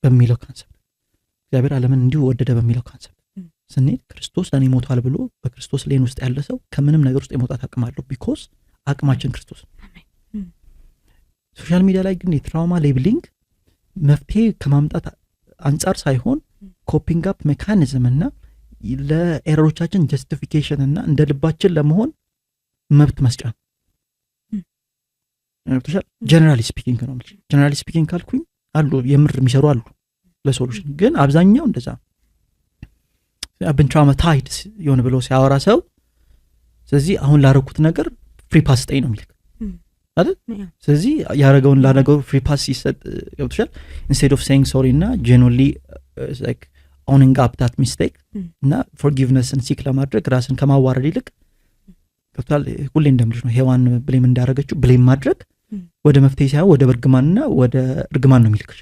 በሚለው ካንሰፕት እግዚአብሔር ዓለምን እንዲሁ ወደደ በሚለው ካንሰፕት ስንሄድ ክርስቶስ ለኔ ሞቷል ብሎ በክርስቶስ ሌን ውስጥ ያለ ሰው ከምንም ነገር ውስጥ የመውጣት አቅም አለው ቢኮዝ አቅማችን ክርስቶስ ሶሻል ሚዲያ ላይ ግን የትራውማ ሌብሊንግ መፍትሄ ከማምጣት አንጻር ሳይሆን ኮፒንግ አፕ ሜካኒዝም እና ለኤረሮቻችን ጀስቲፊኬሽን እና እንደ ልባችን ለመሆን መብት መስጫ ጀነራሊ ስፒኪንግ ነው ጀነራሊ ስፒኪንግ ካልኩኝ አሉ የምር የሚሰሩ አሉ ለሶሉሽን ግን አብዛኛው እንደዛ አብን ትራውማታይድ የሆነ ብሎ ሲያወራ ሰው ስለዚህ አሁን ላረኩት ነገር ፍሪ ፓስ ጠይ ነው የሚልክ አይደል ስለዚህ ያረጋውን ላነገው ፍሪ ፓስ ሲሰጥ ገብቶሻል ኢንስቴድ ኦፍ ሴይንግ ሶሪ እና ጀነራሊ ላይክ ኦውኒንግ አፕ ዳት ሚስቴክ እና ፎርጊቭነስን ሲክ ለማድረግ ራስን ከማዋረድ ይልቅ ገብቶሻል ሁሌ እንደምልሽ ነው ሄዋን ብሌም እንዳረገችው ብሌም ማድረግ ወደ መፍትሄ ሳይሆን ወደ በርግማንና ወደ እርግማን ነው የሚልክሽ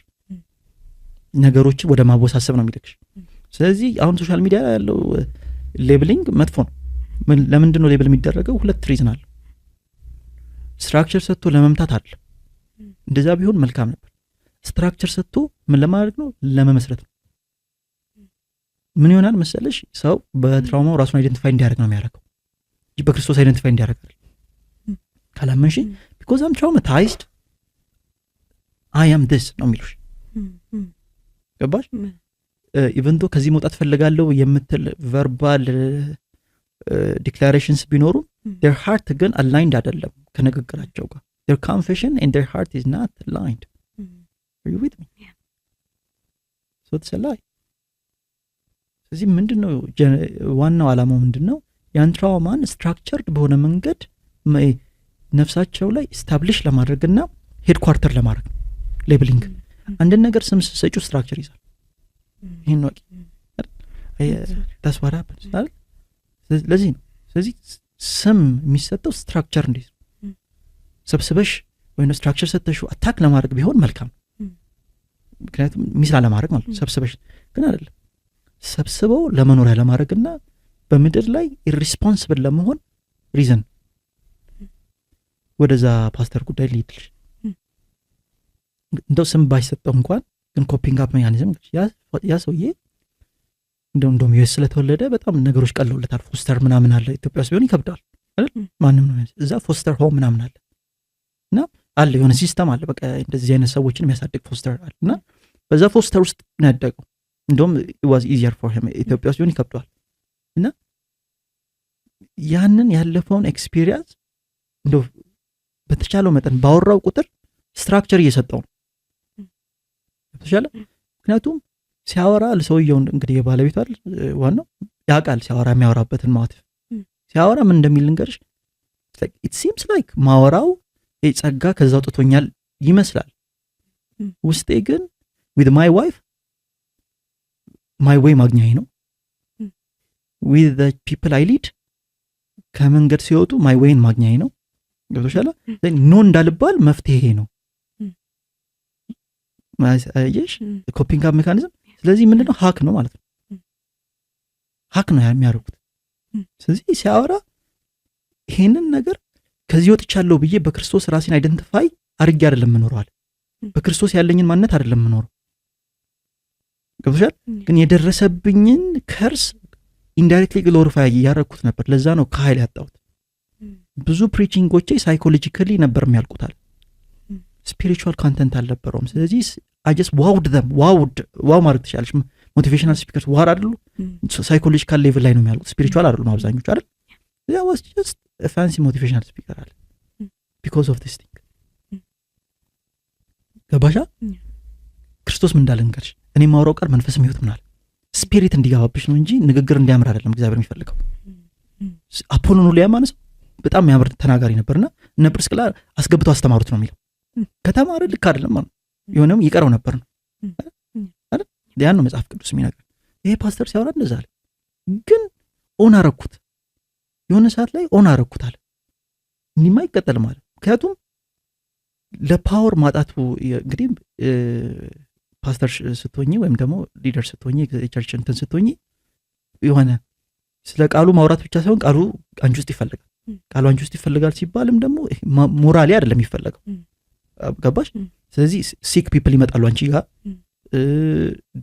ነገሮችን ወደ ማወሳሰብ ነው የሚልክሽ ስለዚህ አሁን ሶሻል ሚዲያ ያለው ሌብሊንግ መጥፎ ነው ለምንድን ነው ሌብል የሚደረገው ሁለት ሪዝን አለ ስትራክቸር ሰጥቶ ለመምታት አለ እንደዛ ቢሆን መልካም ነበር ስትራክቸር ሰጥቶ ምን ለማድረግ ነው ለመመስረት ነው ምን ይሆናል መሰለሽ ሰው በትራውማው ራሱን አይደንቲፋይ እንዲያደርግ ነው የሚያደርገው እንጂ በክርስቶስ አይደንቲፋይ እንዲያደርግ ካላመንሽ because I'm traumatized I am this ነው የሚሉሽ ገባሽ ኢቨን ዶ ከዚህ መውጣት ፈልጋለሁ የምትል ቨርባል ዲክላሬሽንስ ቢኖሩ their heart ግን aligned አይደለም ከንግግራቸው ጋር their confession and their heart is not aligned are you with me so it's a lie ስለዚህ ምንድነው ዋናው ዓላማው ምንድነው ያን ትራውማን ስትራክቸርድ በሆነ መንገድ ነፍሳቸው ላይ ስታብሊሽ ለማድረግና ሄድኳርተር ለማድረግ ሌብሊንግ አንድ ነገር ስም ሰጪው ስትራክቸር ይዛል ይሄን ነው ተስዋራ አይደል ለዚህ ነው ስለዚህ ስም የሚሰጠው ስትራክቸር እንዴት ሰብስበሽ ወይስ ስትራክቸር ሰጥተሽው አታክ ለማድረግ ቢሆን መልካም ምክንያቱም ሚስራ ለማድረግ ማለት ሰብስበሽ ግን አይደለም ሰብስበው ለመኖሪያ ለማድረግና በምድር ላይ ኢሪስፖንሲብል ለመሆን ሪዝን ወደዛ ፓስተር ጉዳይ ሊድልሽ እንደው ስም ባይሰጠው እንኳን ግን ኮፒንግ አፕ ሜካኒዝም ያ ሰውዬ እንደውም ዩኤስ ስለተወለደ በጣም ነገሮች ቀለውለታል ፎስተር ምናምን አለ ኢትዮጵያ ውስጥ ቢሆን ይከብዳል አይደል ማንንም ነው እዛ ፎስተር ሆም ምናምን አለ እና አለ የሆነ ሲስተም አለ በቃ እንደዚህ አይነት ሰዎችን የሚያሳድግ ፎስተር አለ እና በዛ ፎስተር ውስጥ ነው ያደገው እንደውም it was easier for him ኢትዮጵያ ውስጥ ቢሆን ይከብዳል እና ያንን ያለፈውን ኤክስፒሪየንስ እንደው በተቻለው መጠን ባወራው ቁጥር ስትራክቸር እየሰጠው ነው ተሻለ ምክንያቱም ሲያወራ ለሰውየው እንግዲህ የባለቤቱ አይደል ዋናው ያውቃል ሲያወራ የሚያወራበትን ሞቲቭ ሲያወራ ምን እንደሚል ልንገርሽ it seems like ማወራው ጸጋ ከዛ አውጥቶኛል ይመስላል ውስጤ ግን with my wife my way ማግኛዬ ነው with the people I lead ከመንገድ ሲወጡ my way ማግኛዬ ነው ገብቶሻል ኖ እንዳልባል መፍትሄ ነው ማሳየሽ ኮፒንግ አፕ ሜካኒዝም ስለዚህ ምንድነው ሃክ ነው ማለት ነው ሃክ ነው የሚያደርጉት ስለዚህ ሲያወራ ይሄንን ነገር ከዚህ ወጥቻለሁ ብዬ በክርስቶስ ራሴን አይደንቲፋይ አድርጌ አይደለም ምኖረዋል በክርስቶስ ያለኝን ማንነት አይደለም ምኖረው ገብቶሻል ግን የደረሰብኝን ከርስ ኢንዳይሬክትሊ ግሎሪፋይ ያደረኩት ነበር ለዛ ነው ከኃይል ያጣሁት ብዙ ፕሪቺንጎቼ ሳይኮሎጂካሊ ነበር የሚያልቁታል ስፒሪቹዋል ኮንተንት አልነበረውም ስለዚህ I just wowed them ዋው ማለት ትችላለሽ ሞቲቬሽናል ስፒከርስ ዋር አይደሉ ሳይኮሎጂካል ሌቭል ላይ ነው የሚያልቁት ስፒሪቹዋል አይደሉም አብዛኞቹ አይደል that was just a fancy motivational speaker አለ because of this thing ገባሻ ክርስቶስ ምን እንዳለ እንገርሽ እኔ ማውራው ቃል መንፈስም ህይወት ምናል ስፒሪት እንዲጋባብሽ ነው እንጂ ንግግር እንዲያምር አይደለም እግዚአብሔር የሚፈልገው አፖሎን ሁሉ ያማነስ በጣም የሚያምር ተናጋሪ ነበርና እነ ጵርስቅላ አስገብተው አስተማሩት ነው የሚለው ከተማረ ልክ አይደለም ማለት የሆነም ይቀረው ነበር ነው አይደል ያን ነው መጽሐፍ ቅዱስ የሚናገር ይሄ ፓስተር ሲያወራ እንደዛ አለ ግን ኦን አረኩት የሆነ ሰዓት ላይ ኦን አረኩት አለ እንዲማ ይቀጥል ማለት ምክንያቱም ለፓወር ማጣቱ እንግዲህ ፓስተር ስትሆኚ ወይም ደግሞ ሊደር ስትሆኚ የቸርች እንትን ስትሆኚ የሆነ ስለ ቃሉ ማውራት ብቻ ሳይሆን ቃሉ አንቺ ውስጥ ይፈልጋል ቃሉ አንቺ ውስጥ ይፈልጋል ሲባልም ደግሞ ሞራሊ አይደለም ይፈልጋው ገባሽ ስለዚህ ሲክ ፒፕል ይመጣሉ አንቺ ጋር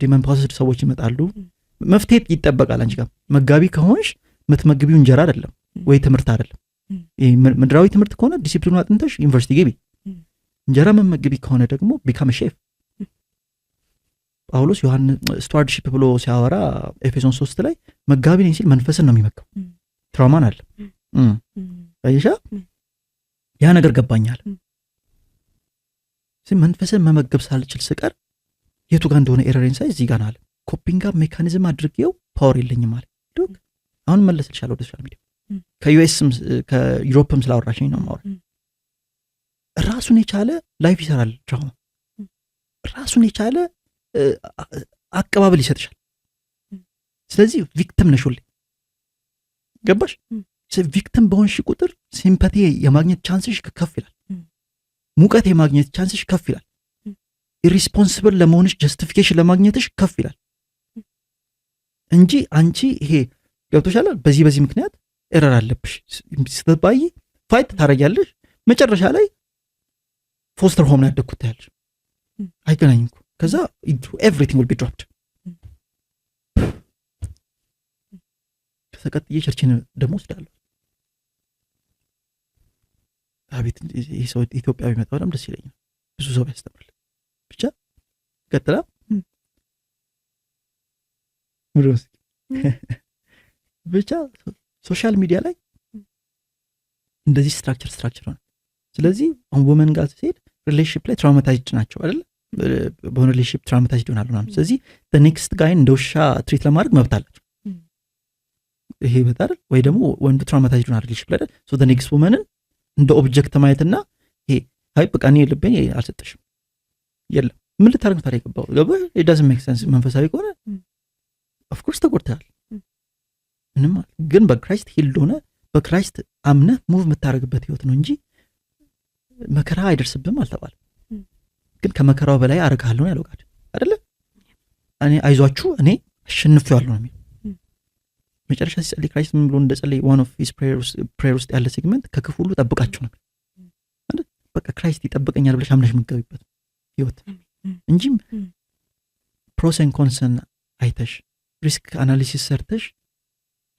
ዲመን ፖሰስድ ሰዎች ይመጣሉ መፍትሄ ይጠበቃል አንቺ ጋር መጋቢ ከሆንሽ ምትመግቢው እንጀራ አይደለም ወይ ትምህርት አይደለም ምድራዊ ትምህርት ከሆነ ዲሲፕሊኑ አጥንተሽ ዩኒቨርሲቲ ገቢ እንጀራ መመግቢ ከሆነ ደግሞ ቢካም ሼፍ ጳውሎስ ዮሐንስ ስቱዋርድሺፕ ብሎ ሲያወራ ኤፌሶን 3 ላይ መጋቢ ነኝ ሲል መንፈስን ነው የሚመገው ትራውማን አለ አይሻ ያ ነገር ገባኛል መንፈስን መመገብ ሳልችል ስቀር የቱ ጋር እንደሆነ ኤረሬን ሳይ እዚህ ጋር አለ ኮፒንግ አፕ ሜካኒዝም አድርጌው ፓወር የለኝም ማለት ዱክ አሁን መለስልሻለሁ ወደ ሶሻል ሚዲያ ከዩኤስም ከዩሮፕም ስላወራሽኝ ነው ማወራ ራሱን የቻለ ላይፍ ይሰራል ድራማ ራሱን የቻለ አቀባበል ይሰጥሻል ስለዚህ ቪክቲም ነሽ ሁሌ ገባሽ ቪክቲም በሆንሽ ቁጥር ሲምፓቲ የማግኘት ቻንስሽ ከፍ ይላል ሙቀት የማግኘት ቻንስሽ ከፍ ይላል ኢሪስፖንሲብል ለመሆንሽ ጀስቲፊኬሽን ለማግኘትሽ ከፍ ይላል እንጂ አንቺ ይሄ ገብቶሻል በዚህ ምክንያት ኤረር አለብሽ ስትባይ ፋይት ታረጋለሽ መጨረሻ ላይ ፎስተር ሆም ላይ ያደኩት ያለሽ አይገናኝም ከዛ everything will be dropped ከሰቀጥዬ ቸርችን ደሞ ወስዳለሁ አቤት ይሄ ሰው ኢትዮጵያዊ መጣው በጣም ደስ ይለኛል ብዙ ሰው ያስተምራል ብቻ ቀጥላ ምሮስ ብቻ ሶሻል ሚዲያ ላይ እንደዚህ ስትራክቸር ሆነ ስለዚህ ወመን ጋር ሲሄድ ሪሌሽንሺፕ ላይ ትራውማታይዝድ ናቸው አይደል በሆነ ሪሌሽንሺፕ ትራውማታይዝድ ይሆናሉ ማለት ስለዚህ the next guy እንደውሻ ትሪት ለማድረግ መብት አላቸው ይሄ በጣም ወይ ደግሞ ወንዱ ትራውማታይዝድ ሆናል ሪሌሽንሺፕ ላይ so the next woman እንደ ኦብጀክት ማየትና ይሄ አይ በቃ እኔ ልቤን አልሰጠሽም የለም ምን ልታረግ ታሪክ ገባ it doesn't make sense መንፈሳዊ ከሆነ of course ተቆርጣል ምንም ግን በክራይስት ሂልድ ሆነ በክራይስት አምነ ሙቭ የምታረግበት ህይወት ነው እንጂ መከራ አይደርስብም አልተባለ ግን ከመከራው በላይ አረጋለሁ ያለው ጋር አይደለ እኔ አይዟችሁ እኔ አሸንፌዋለሁ ነው መጨረሻ ሲጸልይ ክራይስት ምን ብሎ እንደጸለይ one of his prayer ውስጥ ያለ ሴግመንት ከክፉ ሁሉ ጠብቃችሁ ነው አይደል በቃ ክራይስት ይጠብቀኛል ብለሽ አምነሽ የምትገቢበት ህይወት እንጂ ፕሮስ ኤንድ ኮንስን አይተሽ ሪስክ አናሊሲስ ሰርተሽ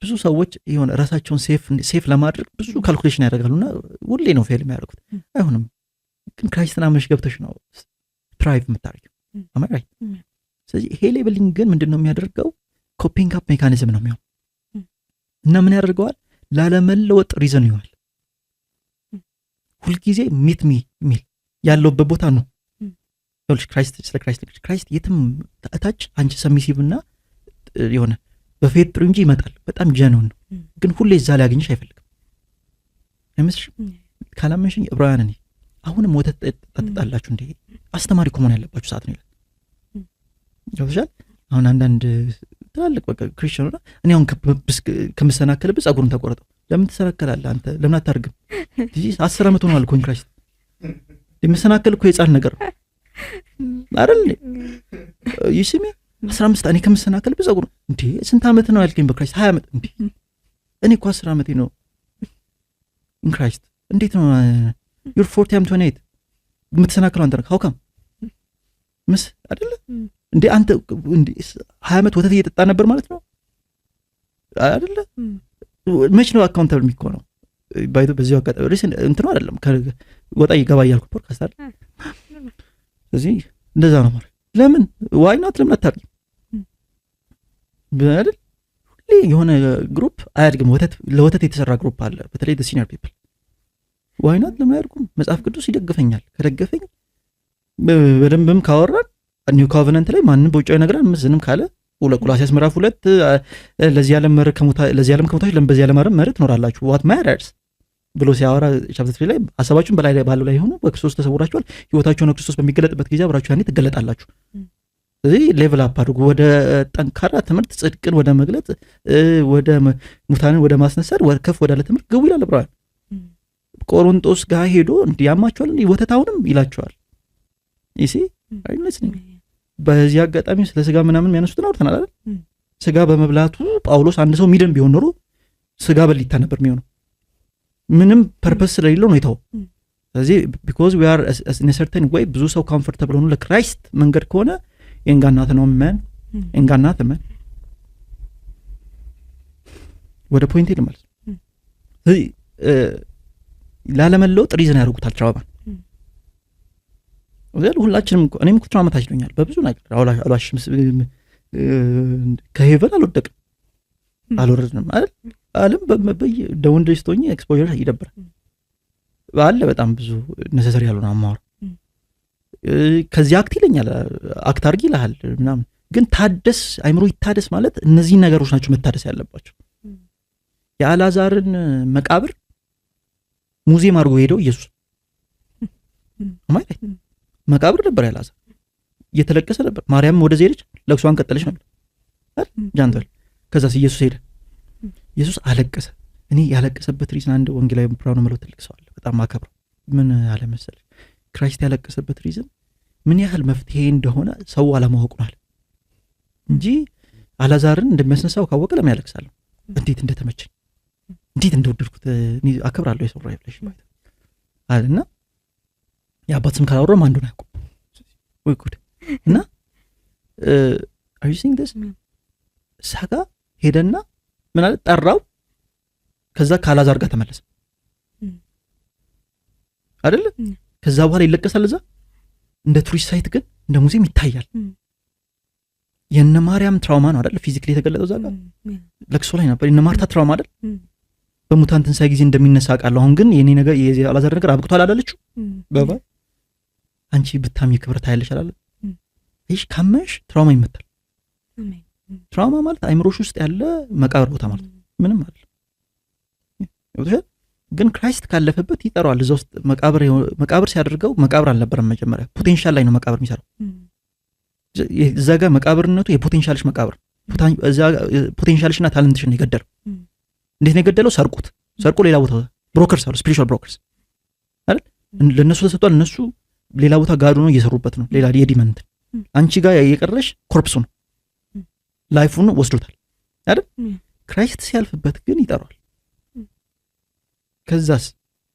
ብዙ ሰዎች የሆነ ራሳቸውን ሴፍ ለማድረግ ብዙ ካልኩሌሽን ያደርጋሉና ሁሌ ነው ፌል የሚያደርጉት አይሆንም ግን ክራይስትን አምነሽ ገብተሽ ነው ትራይቭ የምታደርጊው am I right ስለዚህ ይሄ ሌቨሊንግ ግን ምንድነው የሚያደርገው ኮፒንግ አፕ ሜካኒዝም ነው የሚሆነው እና ምን ያደርገዋል ላለመለወጥ ሪዝን ይሆናል ሁልጊዜ ሚት ሚ ሚል ያለውበት ቦታ ነው ክራይስት የትም ታች አንቺ ሰሚሲቭና የሆነ በፌት ጥሩ እንጂ ይመጣል። በጣም ጀነውን ነው፣ ግን ሁሌ እዛ ላይ ያገኝሽ አይፈልግም። አይመስልሽም? ካላመንሽኝ ዕብራውያን እኔ አሁንም ወተት ጠጣላችሁ እንዴ? አስተማሪ እኮ መሆን ያለባችሁ ሰዓት ነው ይላል። ገብቶሻል? አሁን አንዳንድ ትላልቅ በቃ ክርስቲያን ሆና እኔ አሁን ከምሰናከልብህ ጸጉሩን ተቆረጠው። ለምን ትሰናከላለህ አንተ? ለምን አታርግም? 10 ዓመት ሆኗል እኮ ክራይስት የመሰናከል እኮ የጻን ነገር ነው አይደል? ይስሚ 15 እኔ ከምሰናከልብህ ጸጉሩ እንዴ ስንት ዓመት ነው ያልከኝ? በክራይስት 20 ዓመት እንዴ? እኔ እኮ 10 ዓመቴ ነው ክራይስት። እንዴት ነው you're 40 I'm 28 የምትሰናከለው አንተ ነህ? how come ምስ አይደለ እንዴ አንተ እንዴ 20 ዓመት ወተት እየጠጣ ነበር ማለት ነው አይደለ? መች ነው አካውንታብል የሚሆነው? ባይቶ በዚህ አጋጣሚ ሪሰን እንትኑ አይደለም ወጣ ይገባ እያልኩ ፖድካስት አይደል? ስለዚህ እንደዛ ነው ማለት ለምን ዋይ ናት ለምን አታርጊም አይደል? ሁሌ የሆነ ግሩፕ አያድግም። ለወተት የተሰራ ግሩፕ አለ፣ በተለይ the senior people ዋይ ናት ለምን አያድጉም? መጽሐፍ ቅዱስ ይደግፈኛል። ከደገፈኝ በደንብም ካወራን ኒው ኮቨናንት ላይ ማንም በውጫዊ ነገራን ምዝንም ካለ ቆላስይስ ምዕራፍ 2 ለዚህ ዓለም ከሞታች ለምን በዚህ ዓለም መርህ ትኖራላችሁ what matters ብሎ ሲያወራ ቻፕተር 3 ላይ ሐሳባችሁን በላይ ባለው ላይ ሆኖ በክርስቶስ ተሰውራችኋል፣ ሕይወታችሁ ነው ክርስቶስ በሚገለጥበት ጊዜ አብራችሁ ያኔ ትገለጣላችሁ። ስለዚህ ሌቭል አፕ አድርጉ ወደ ጠንካራ ትምህርት፣ ጽድቅን ወደ መግለጥ፣ ወደ ሙታንን ወደ ማስነሳት፣ ከፍ ወዳለ ትምህርት ግቡ ይላል ዕብራውያን። ቆሮንጦስ ጋር ሄዶ እንዲያማቸዋል ወተታውንም ይላቸዋል። ይሲ አይመስልኝ በዚህ አጋጣሚ ስለ ስጋ ምናምን የሚያነሱትን አውርተናል አይደል? ስጋ በመብላቱ ጳውሎስ አንድ ሰው ሚድን ቢሆን ኖሮ ስጋ በሊታ ነበር የሚሆነው። ምንም ፐርፐስ ስለሌለው ነው የተው። ስለዚህ because we are in a certain way ብዙ ሰው ኮምፎርታብል ሆኖ ለክራይስት መንገድ ከሆነ እንጋናት ነው ማን እንጋናት ማን ወደ ፖይንት ይልማል። ስለዚህ ላለመለወጥ ሪዝን ያደርጉታል ትራውማን ወዘል ሁላችንም እኔም እኮ ትራውማታይዝ ሆኛል በብዙ ነገር አላሽም ከሄቨን አልወደቅም አልወረድንም አይደል? ዓለም ደውንድ ስቶኝ ኤክስፖዠር ይደብራል ባለ በጣም ብዙ ነሰሰሪ ያሉን አማር ከዚህ አክት ይለኛል አክት አርጊ ይላል ምናምን፣ ግን ታደስ አይምሮ ይታደስ ማለት እነዚህ ነገሮች ናቸው መታደስ ያለባቸው። የአላዛርን መቃብር ሙዚየም አድርጎ ሄደው ኢየሱስ ማለት መቃብር ነበር ያላዛር እየተለቀሰ ነበር። ማርያም ወደዚህ ሄደች፣ ለቅሷን ቀጠለች ነበር አይደል? ጃንተል ከዛስ ኢየሱስ ሄደ፣ ኢየሱስ አለቀሰ። እኔ ያለቀሰበት ሪዝን አንድ ወንጌላዊ ብራውን መለው ትልቅ ሰው አለ በጣም ማከብረው። ምን አለ መሰለህ ክራይስት ያለቀሰበት ሪዝን ምን ያህል መፍትሄ እንደሆነ ሰው አለማወቁ ነው እንጂ አላዛርን እንደሚያስነሳው ካወቀ ለምን ያለቅሳል? እንዴት እንደተመቸኝ እንዴት እንደወደድኩት እኔ አከብራለሁ የሰው ራይፍሌሽን ማለት አለና የአባት ስም ካላወራው ማን እንደሆነ ያውቁ ወይ ጉድ። እና are you seeing this ሳጋ ሄደና ምን አለ ጠራው፣ ከዛ ካላዛር ጋር ተመለሰ አይደል? ከዛ በኋላ ይለቀሳል። እዛ እንደ ቱሪስት ሳይት ግን እንደ ሙዚየም ይታያል። የነ ማርያም ትራውማ ነው አይደል? ፊዚካሊ የተገለጠው እዛ ጋር ለቅሶ ላይ ነበር። የነ ማርታ ትራውማ አይደል? በሙታን ትንሣኤ ጊዜ እንደሚነሳ ቃል። አሁን ግን የኔ ነገር የአላዛር ነገር አብቅቷል አላለችው ባባ አንቺ ብታም የክብር ታያለሽ አላለ? እሺ ካመሽ ትራውማ ይመታል። ትራውማ ማለት አይምሮሽ ውስጥ ያለ መቃብር ቦታ ማለት ምንም አይደል። ይወጣል ግን ክራይስት ካለፈበት ይጠራዋል። እዛ ውስጥ መቃብር ሲያደርገው መቃብር አልነበረም መጀመሪያ፣ ፖቴንሻል ላይ ነው መቃብር የሚሰራው። እዛ ጋር መቃብርነቱ የፖቴንሻልሽ መቃብር እዛ ፖቴንሻልሽና ታለንትሽን ይገደለው። እንዴት ነው የገደለው? ሰርቆ ሌላ ቦታ ብሮከርስ አሉ፣ ስፒሪቹዋል ብሮከርስ አይደል? ለነሱ ተሰጥቷል። እነሱ ሌላ ቦታ ጋዱ ነው እየሰሩበት ነው። ሌላ የዲመንት አንቺ ጋር የቀረሽ ኮርፕሱ ነው፣ ላይፉን ወስዶታል አይደል? ክራይስት ሲያልፍበት ግን ይጠራዋል። ከዛስ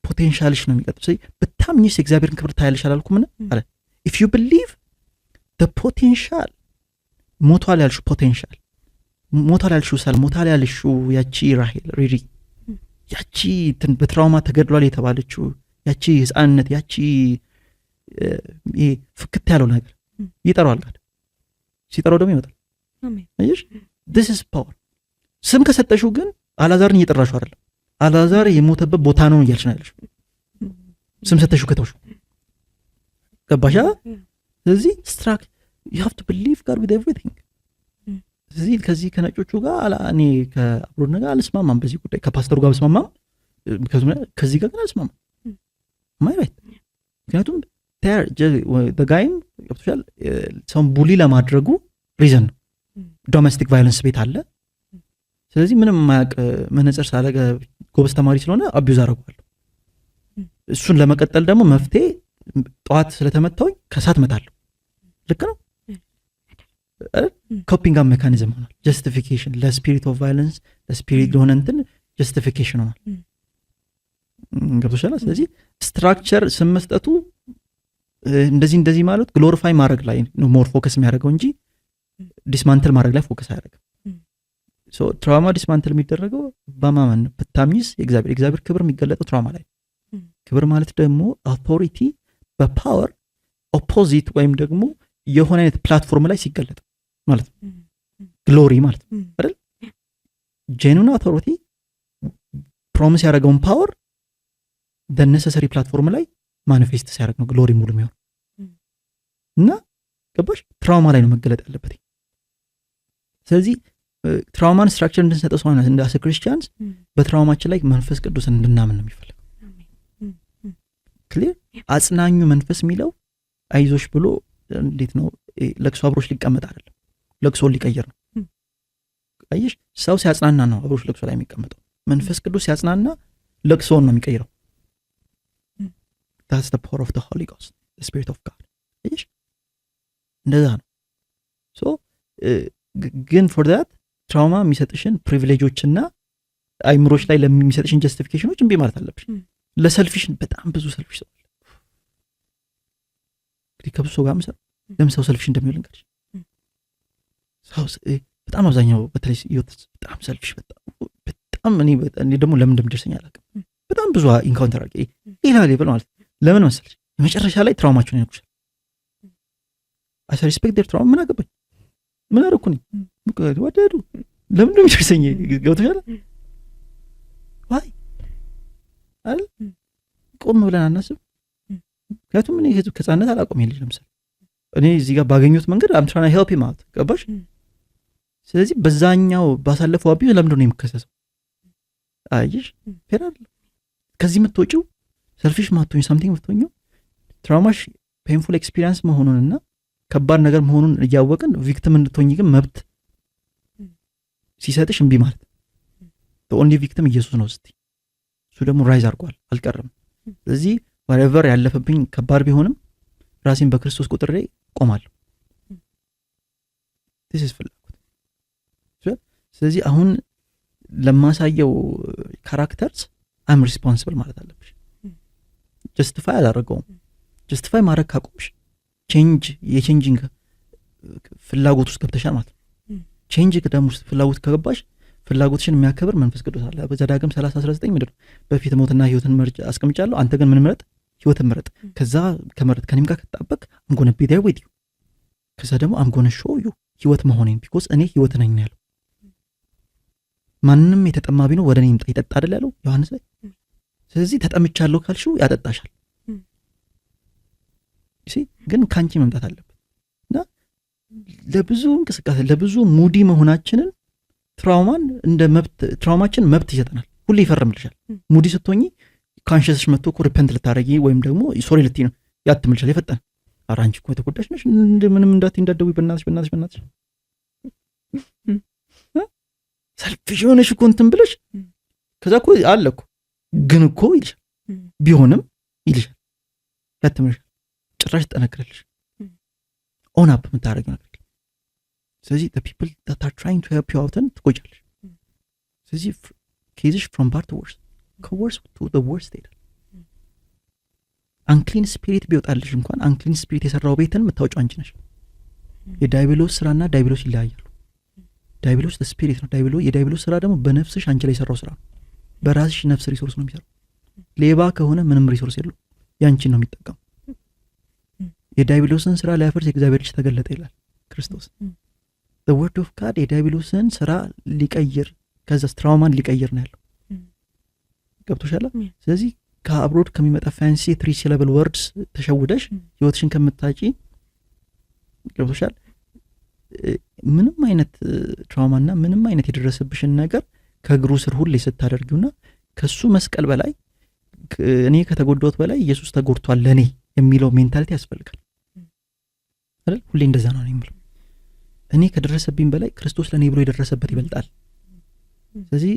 ፖቴንሻልሽ ነው የሚቀጥለው። ስለዚህ በታምኝስ የእግዚአብሔርን ክብር ታያለሽ አላልኩም አለ። if you believe the potential ሞቷል ያልሽው ፖቴንሻል ሞቷል ያልሽው ሰል ሞቷል ያልሽው ያቺ ራሄል ሪሪ ያቺ በትራውማ ተገድሏል የተባለችው ያቺ ህፃንነት ያቺ ፍክት ያለው ነገር ይጠራዋል። ጋር ሲጠራው ደግሞ ይመጣል። አሜን። this is power። ስም ከሰጠሽው ግን አላዛርን እየጠራሽው አይደለም። አላዛር የሞተበት ቦታ ነው እያልሽ ነው ያለሽው። ስም ሰጠሽው ከተውሽው ገባሻ? ስለዚህ you have to believe God with everything ስለዚህ ከዚህ ከነጮቹ ጋር እኔ ከአብሮድ ጋር አልስማማም በዚህ ጉዳይ ከፓስተሩ ጋር አልስማማም ከዚህ ጋር ግን አልስማማም ማይራይት ምክንያቱም the guy ያብቷል ሰውን ቡሊ ለማድረጉ ሪዘን ነው ዶሜስቲክ ቫዮለንስ ቤት አለ ስለዚህ ምንም ማያቅ መነጽር ሳለገ ጎበዝ ተማሪ ስለሆነ አቢዩዝ አደረገዋለሁ እሱን ለመቀጠል ደግሞ መፍትሄ ጧት ስለተመታውኝ ከሳት መታለሁ ልክ ነው ኮፒንግ ሜካኒዝም ሆኗል ጀስቲፊኬሽን ለስፒሪት ኦፍ ቫዮለንስ ለስፒሪት ለሆነ እንትን ጀስቲፊኬሽን ሆኗል ገብቶሻል ስለዚህ ስትራክቸር ስመስጠቱ እንደዚህ ማለት ግሎሪፋይ ማድረግ ላይ ነው ሞር ፎከስ የሚያደርገው እንጂ ዲስማንትል ማድረግ ላይ ፎከስ አያደርግም ሶ ትራውማ ዲስማንትል የሚደረገው በማመን በታምይስ የእግዚአብሔር ክብር የሚገለጠው ትራውማ ላይ ክብር ማለት ደግሞ አውቶሪቲ በፓወር ኦፖዚት ወይም ደግሞ የሆነ አይነት ፕላትፎርም ላይ ሲገለጥ ማለት ነው ግሎሪ ማለት ነው አይደል ጄኑን አውቶሪቲ ፕሮሚስ ያደረገውን ፓወር the necessary ፕላትፎርም ላይ ማኒፌስት ሲያደርግ ነው ግሎሪ ሙሉ የሚሆን እና ገባሽ ትራውማ ላይ ነው መገለጥ ያለበት ስለዚህ ትራውማን ስትራክቸር እንድንሰጠው ሰው እንደ አስ ክርስቲያንስ በትራውማችን ላይ መንፈስ ቅዱስ እንድናምን ነው የሚፈልገው ክሊር አጽናኙ መንፈስ የሚለው አይዞሽ ብሎ እንዴት ነው ለቅሶ አብሮሽ ሊቀመጥ አይደለም ለቅሶ ሊቀየር ነው አይሽ ሰው ሲያጽናና ነው አብሮሽ ለቅሶ ላይ የሚቀመጠው መንፈስ ቅዱስ ሲያጽናና ለቅሶን ነው የሚቀይረው that's the power of the Holy Ghost the Spirit of God አይሽ እንደዛ ነው so ግን for that ትራውማ የሚሰጥሽን ፕሪቪሌጆችና አይምሮች ላይ ለሚሰጥሽን ጀስቲፊኬሽኖች እንቢ ማለት አለብሽ ለሰልፊሽን በጣም ብዙ ሰልፊሽ ሰው ከብዙ ሰው ጋር ምሰር ለምሳው ሰልፊሽ እንደሚሆን እንግዲህ ሰው በጣም አብዛኛው በተለይ በጣም ሰልፊሽ በጣም እኔ ደግሞ ለምን እንደምደርሰኝ አላውቅም በጣም ብዙ ኢንካውንተር አድርጌ ሌላ ሌቭል ማለት ለምን መሰለሽ የመጨረሻ ላይ ትራውማቸውን ያውቁሻል I respect their trauma ምን አገባኝ ምን አደረኩኝ ወደዱ ለምን እንደምደርሰኝ ገብቶሻል ዋይ አይደል ቆም ብለን አናስብ ምክንያቱም እኔ ከጻነት አላቆም ይልሽ ለምሳሌ እኔ እዚህ ጋር ባገኙት መንገድ I'm trying to help him out ገባሽ ስለዚህ በዛኛው ባሳለፈው አቢዩ ለምን ነው የሚከሰሰው አይሽ ፌራል ከዚህ የምትወጪው ሰልፊሽ ማትሆኝ something የምትሆኝው ትራውማሽ ፔንፉል ኤክስፒሪየንስ መሆኑንና ከባድ ነገር መሆኑን እያወቅን ቪክቲም እንድትሆኝ ግን መብት ሲሰጥሽ እንቢ ማለት the only victim ኢየሱስ ነው እስቲ እሱ ደግሞ ራይዝ አድርጓል አልቀረም ስለዚህ whatever ያለፈብኝ ከባድ ቢሆንም ራሴን በክርስቶስ ቁጥር ላይ ቆማለሁ this is ፍላጎት ስለዚህ አሁን ለማሳየው ካራክተርስ I'm responsible ማለት አለብሽ justify አላደረገውም justify ማድረግ ካቆምሽ የቼንጂንግ ፍላጎት ውስጥ ገብተሻል ማለት ነው ቼንጅ ደግሞ ፍላጎት ከገባሽ ፍላጎትሽን የሚያከብር መንፈስ ቅዱስ አለ በዘዳግም 30:19 ምንድነው በፊት ሞትና ህይወትን መርጫ አስቀምጫለሁ አንተ ግን ምን ምረጥ ህይወትን ምረጥ ከዛ ከመረጥ ከኔም ጋር ከተጣበቅ I'm going to be there with you ከዛ ደግሞ I'm going to show you ህይወት መሆኔን because እኔ ህይወት ነኝ ያለው ማንንም የተጠማ ቢኖር ወደ እኔ ይምጣ ይጠጣ አይደል ያለው ዮሐንስ ላይ ስለዚህ ተጠምቻለሁ ካልሽው ያጠጣሻል እሺ ግን ካንቺ መምጣት አለበት እና ለብዙ እንቅስቃሴ ለብዙ ሙዲ መሆናችንን ትራውማን እንደ መብት ትራውማችን መብት ይሰጠናል ሁሉ ይፈርምልሻል ሙዲ ስትሆኚ ካንሽስሽ መጥቶ እኮ ሪፔንት ልታረጊ ወይም ደግሞ ሶሪ ልትይ ነው ያትምልሻል ይፈጠን አራንቺ እኮ የተጎዳሽ ነሽ ምንም እንዳትደውይ በእናትሽ ሰልፊሽ ሆነሽ እኮ እንትን ብለሽ ከዛ እኮ አለ እኮ ግን እኮ ይልሻል ቢሆንም ይልሻል ያትምልሻል ጭራሽ ተጠነክረልሽ ኦን አፕ የምታደርጊው ነገር ስለዚህ the people that are trying to help you out ትቆጫለሽ ስለዚህ ኬዝሽ from bad to worse ከworse to the worst state unclean spirit ቢወጣልሽ እንኳን unclean spirit የሰራው ቤትን የምታወጪው አንቺ ነሽ የዳይብሎስ ስራና ዳይብሎስ ይለያያሉ ዳይብሎስ the spirit ነው የዳይብሎስ ስራ ደግሞ በነፍስሽ አንቺ ላይ የሰራው ስራ በራስሽ ነፍስ ሪሶርስ ነው የሚሰራው ሌባ ከሆነ ምንም ሪሶርስ የለው ያንቺን ነው የሚጠቀም የዳይብሎስን ስራ ሊያፈርስ የእግዚአብሔር ልጅ ተገለጠ ይላል ክርስቶስ the word of God የዳይብሎስን ስራ ሊቀይር ከዛ ትራውማን ሊቀይር ነው ያለው ገብቶሻል ስለዚህ ከአብሮድ ከሚመጣ ፋንሲ ትሪ ሲለብል ወርድስ ተሸውደሽ ህይወትሽን ከምታጪ ገብቶሻል? ምንም አይነት ትራውማና ምንም አይነት የደረሰብሽን ነገር ከእግሩ ስር ሁሌ ስታደርጊውና ከሱ መስቀል በላይ እኔ ከተጎዳሁት በላይ ኢየሱስ ተጎድቷል ለእኔ የሚለው ሜንታሊቲ ያስፈልጋል አይደል? ሁሌ እንደዛ ነው የምለው። እኔ ከደረሰብኝ በላይ ክርስቶስ ለእኔ ብሎ የደረሰበት ይበልጣል። ስለዚህ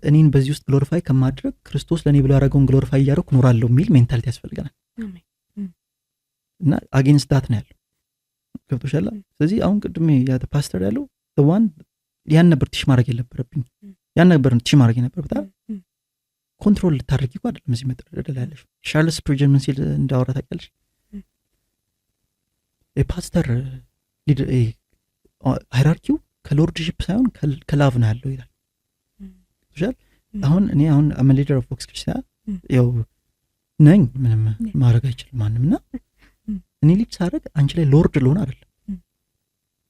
እኔን በዚህ ውስጥ ግሎሪፋይ ከማድረግ ክርስቶስ ለእኔ ብሎ ያደረገውን ግሎሪፋይ እያደረኩ እኖራለሁ የሚል ሜንታሊቲ ያስፈልገናል። እና አጌንስት ዳት ነው ያለው። ገብቶሻል? ስለዚህ አሁን ቅድሜ ያተ ፓስተር ያለው ዋን ያን ነበር ቲሽ ማድረግ የነበረብኝ፣ ያን ነበር ቲሽ ማድረግ የነበረበት። ኮንትሮል ልታደርጊ እኮ አይደለም እዚህ መጥረድ ያለሽ። ቻርልስ ስፕርጀን ምን ሲል እንዳወራ ታውቂያለሽ? የፓስተር ሃይራርኪው ከሎርድሺፕ ሳይሆን ከላቭ ነው ያለው ይላል። ገብቶሻል? አሁን እኔ አም ሊደር ኦፍ ፎክስ ክርስቲያን ያው ነኝ፣ ምንም ማድረግ አይችልም ማንም እና እኔ ልጅ ሳደርግ አንቺ ላይ ሎርድ ልሆን አይደለም።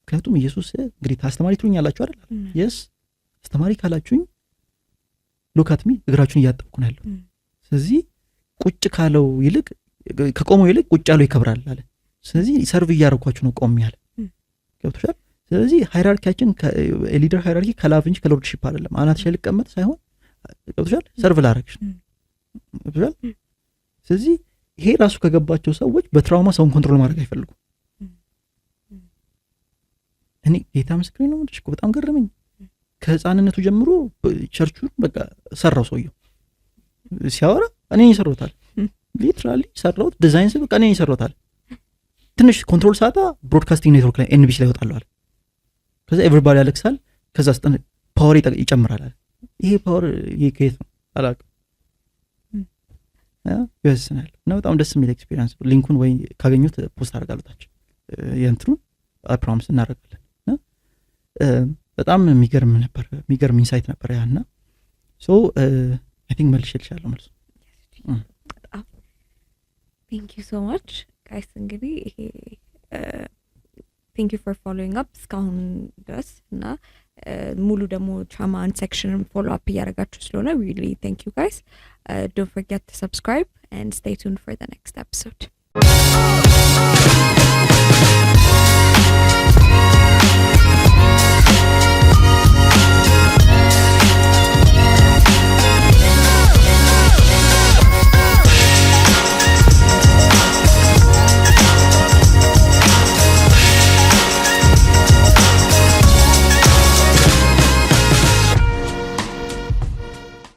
ምክንያቱም ኢየሱስ እንግዲህ አስተማሪ ትሉኝ ያላችሁ አይደል? የስ አስተማሪ ካላችሁኝ ሎካትሚ እግራችሁን እያጠብኩ ነው ያለው። ስለዚህ ቁጭ ካለው ይልቅ ከቆመው ይልቅ ቁጭ ያለው ይከብራል አለ። ስለዚህ ሰርቭ እያደረኳችሁ ነው ቆም ያለ። ገብቶሻል? ስለዚህ ሃይራርኪያችን ሊደር ሃይራርኪ ከላቭ እንጂ ከሎርድሺፕ አይደለም። አናትሽ ላይ ልቀመጥ ሳይሆን ገብቶሻል? ሰርቭ ላደርግሽ ነው። ገብቶሻል? ስለዚህ ይሄ ራሱ ከገባቸው ሰዎች በትራውማ ሰውን ኮንትሮል ማድረግ አይፈልጉም። እኔ ጌታ ምስክሬ ነው እኮ በጣም ገረመኝ። ከህፃንነቱ ጀምሮ ቸርቹን በቃ ሰራው ሰውየው ሲያወራ እኔ ይሰራውታል። ሊትራሊ ሰራውት ዲዛይን በቃ እኔ ይሰራውታል። ትንሽ ኮንትሮል ሳታ ብሮድካስቲንግ ኔትወርክ ላይ ኤንቢሲ ላይ ይወጣሉ አለ። ከዛ ኤቨሪባዲ ያለቅሳል። ከዛ ስጠን ፓወር ይጨምራል አለ። ይሄ ፓወር ከየት ነው አላውቅም። ይወስናል እና በጣም ደስ የሚል ኤክስፒሪየንስ። ሊንኩን ወይ ካገኙት ፖስት አደርጋለታችሁ የእንትኑን ፕሮሚስ እናደርጋለን። በጣም የሚገርም ነበር፣ የሚገርም ኢንሳይት ነበር ያና ሶ አይ ቲንክ መልሼልሻለሁ መልሱ። ቴንክ ዩ ሶ ማች ጋይስ። እንግዲህ ይሄ ቴንክ ዩ ፎር ፎሎዊንግ አፕ እስካሁን ድረስ እና ሙሉ ደግሞ ትራውማን ሴክሽንን ፎሎ አፕ እያደረጋችሁ ስለሆነ ሪሊ ቴንክ ዩ ጋይስ። Don't forget to subscribe and stay tuned for the next episode.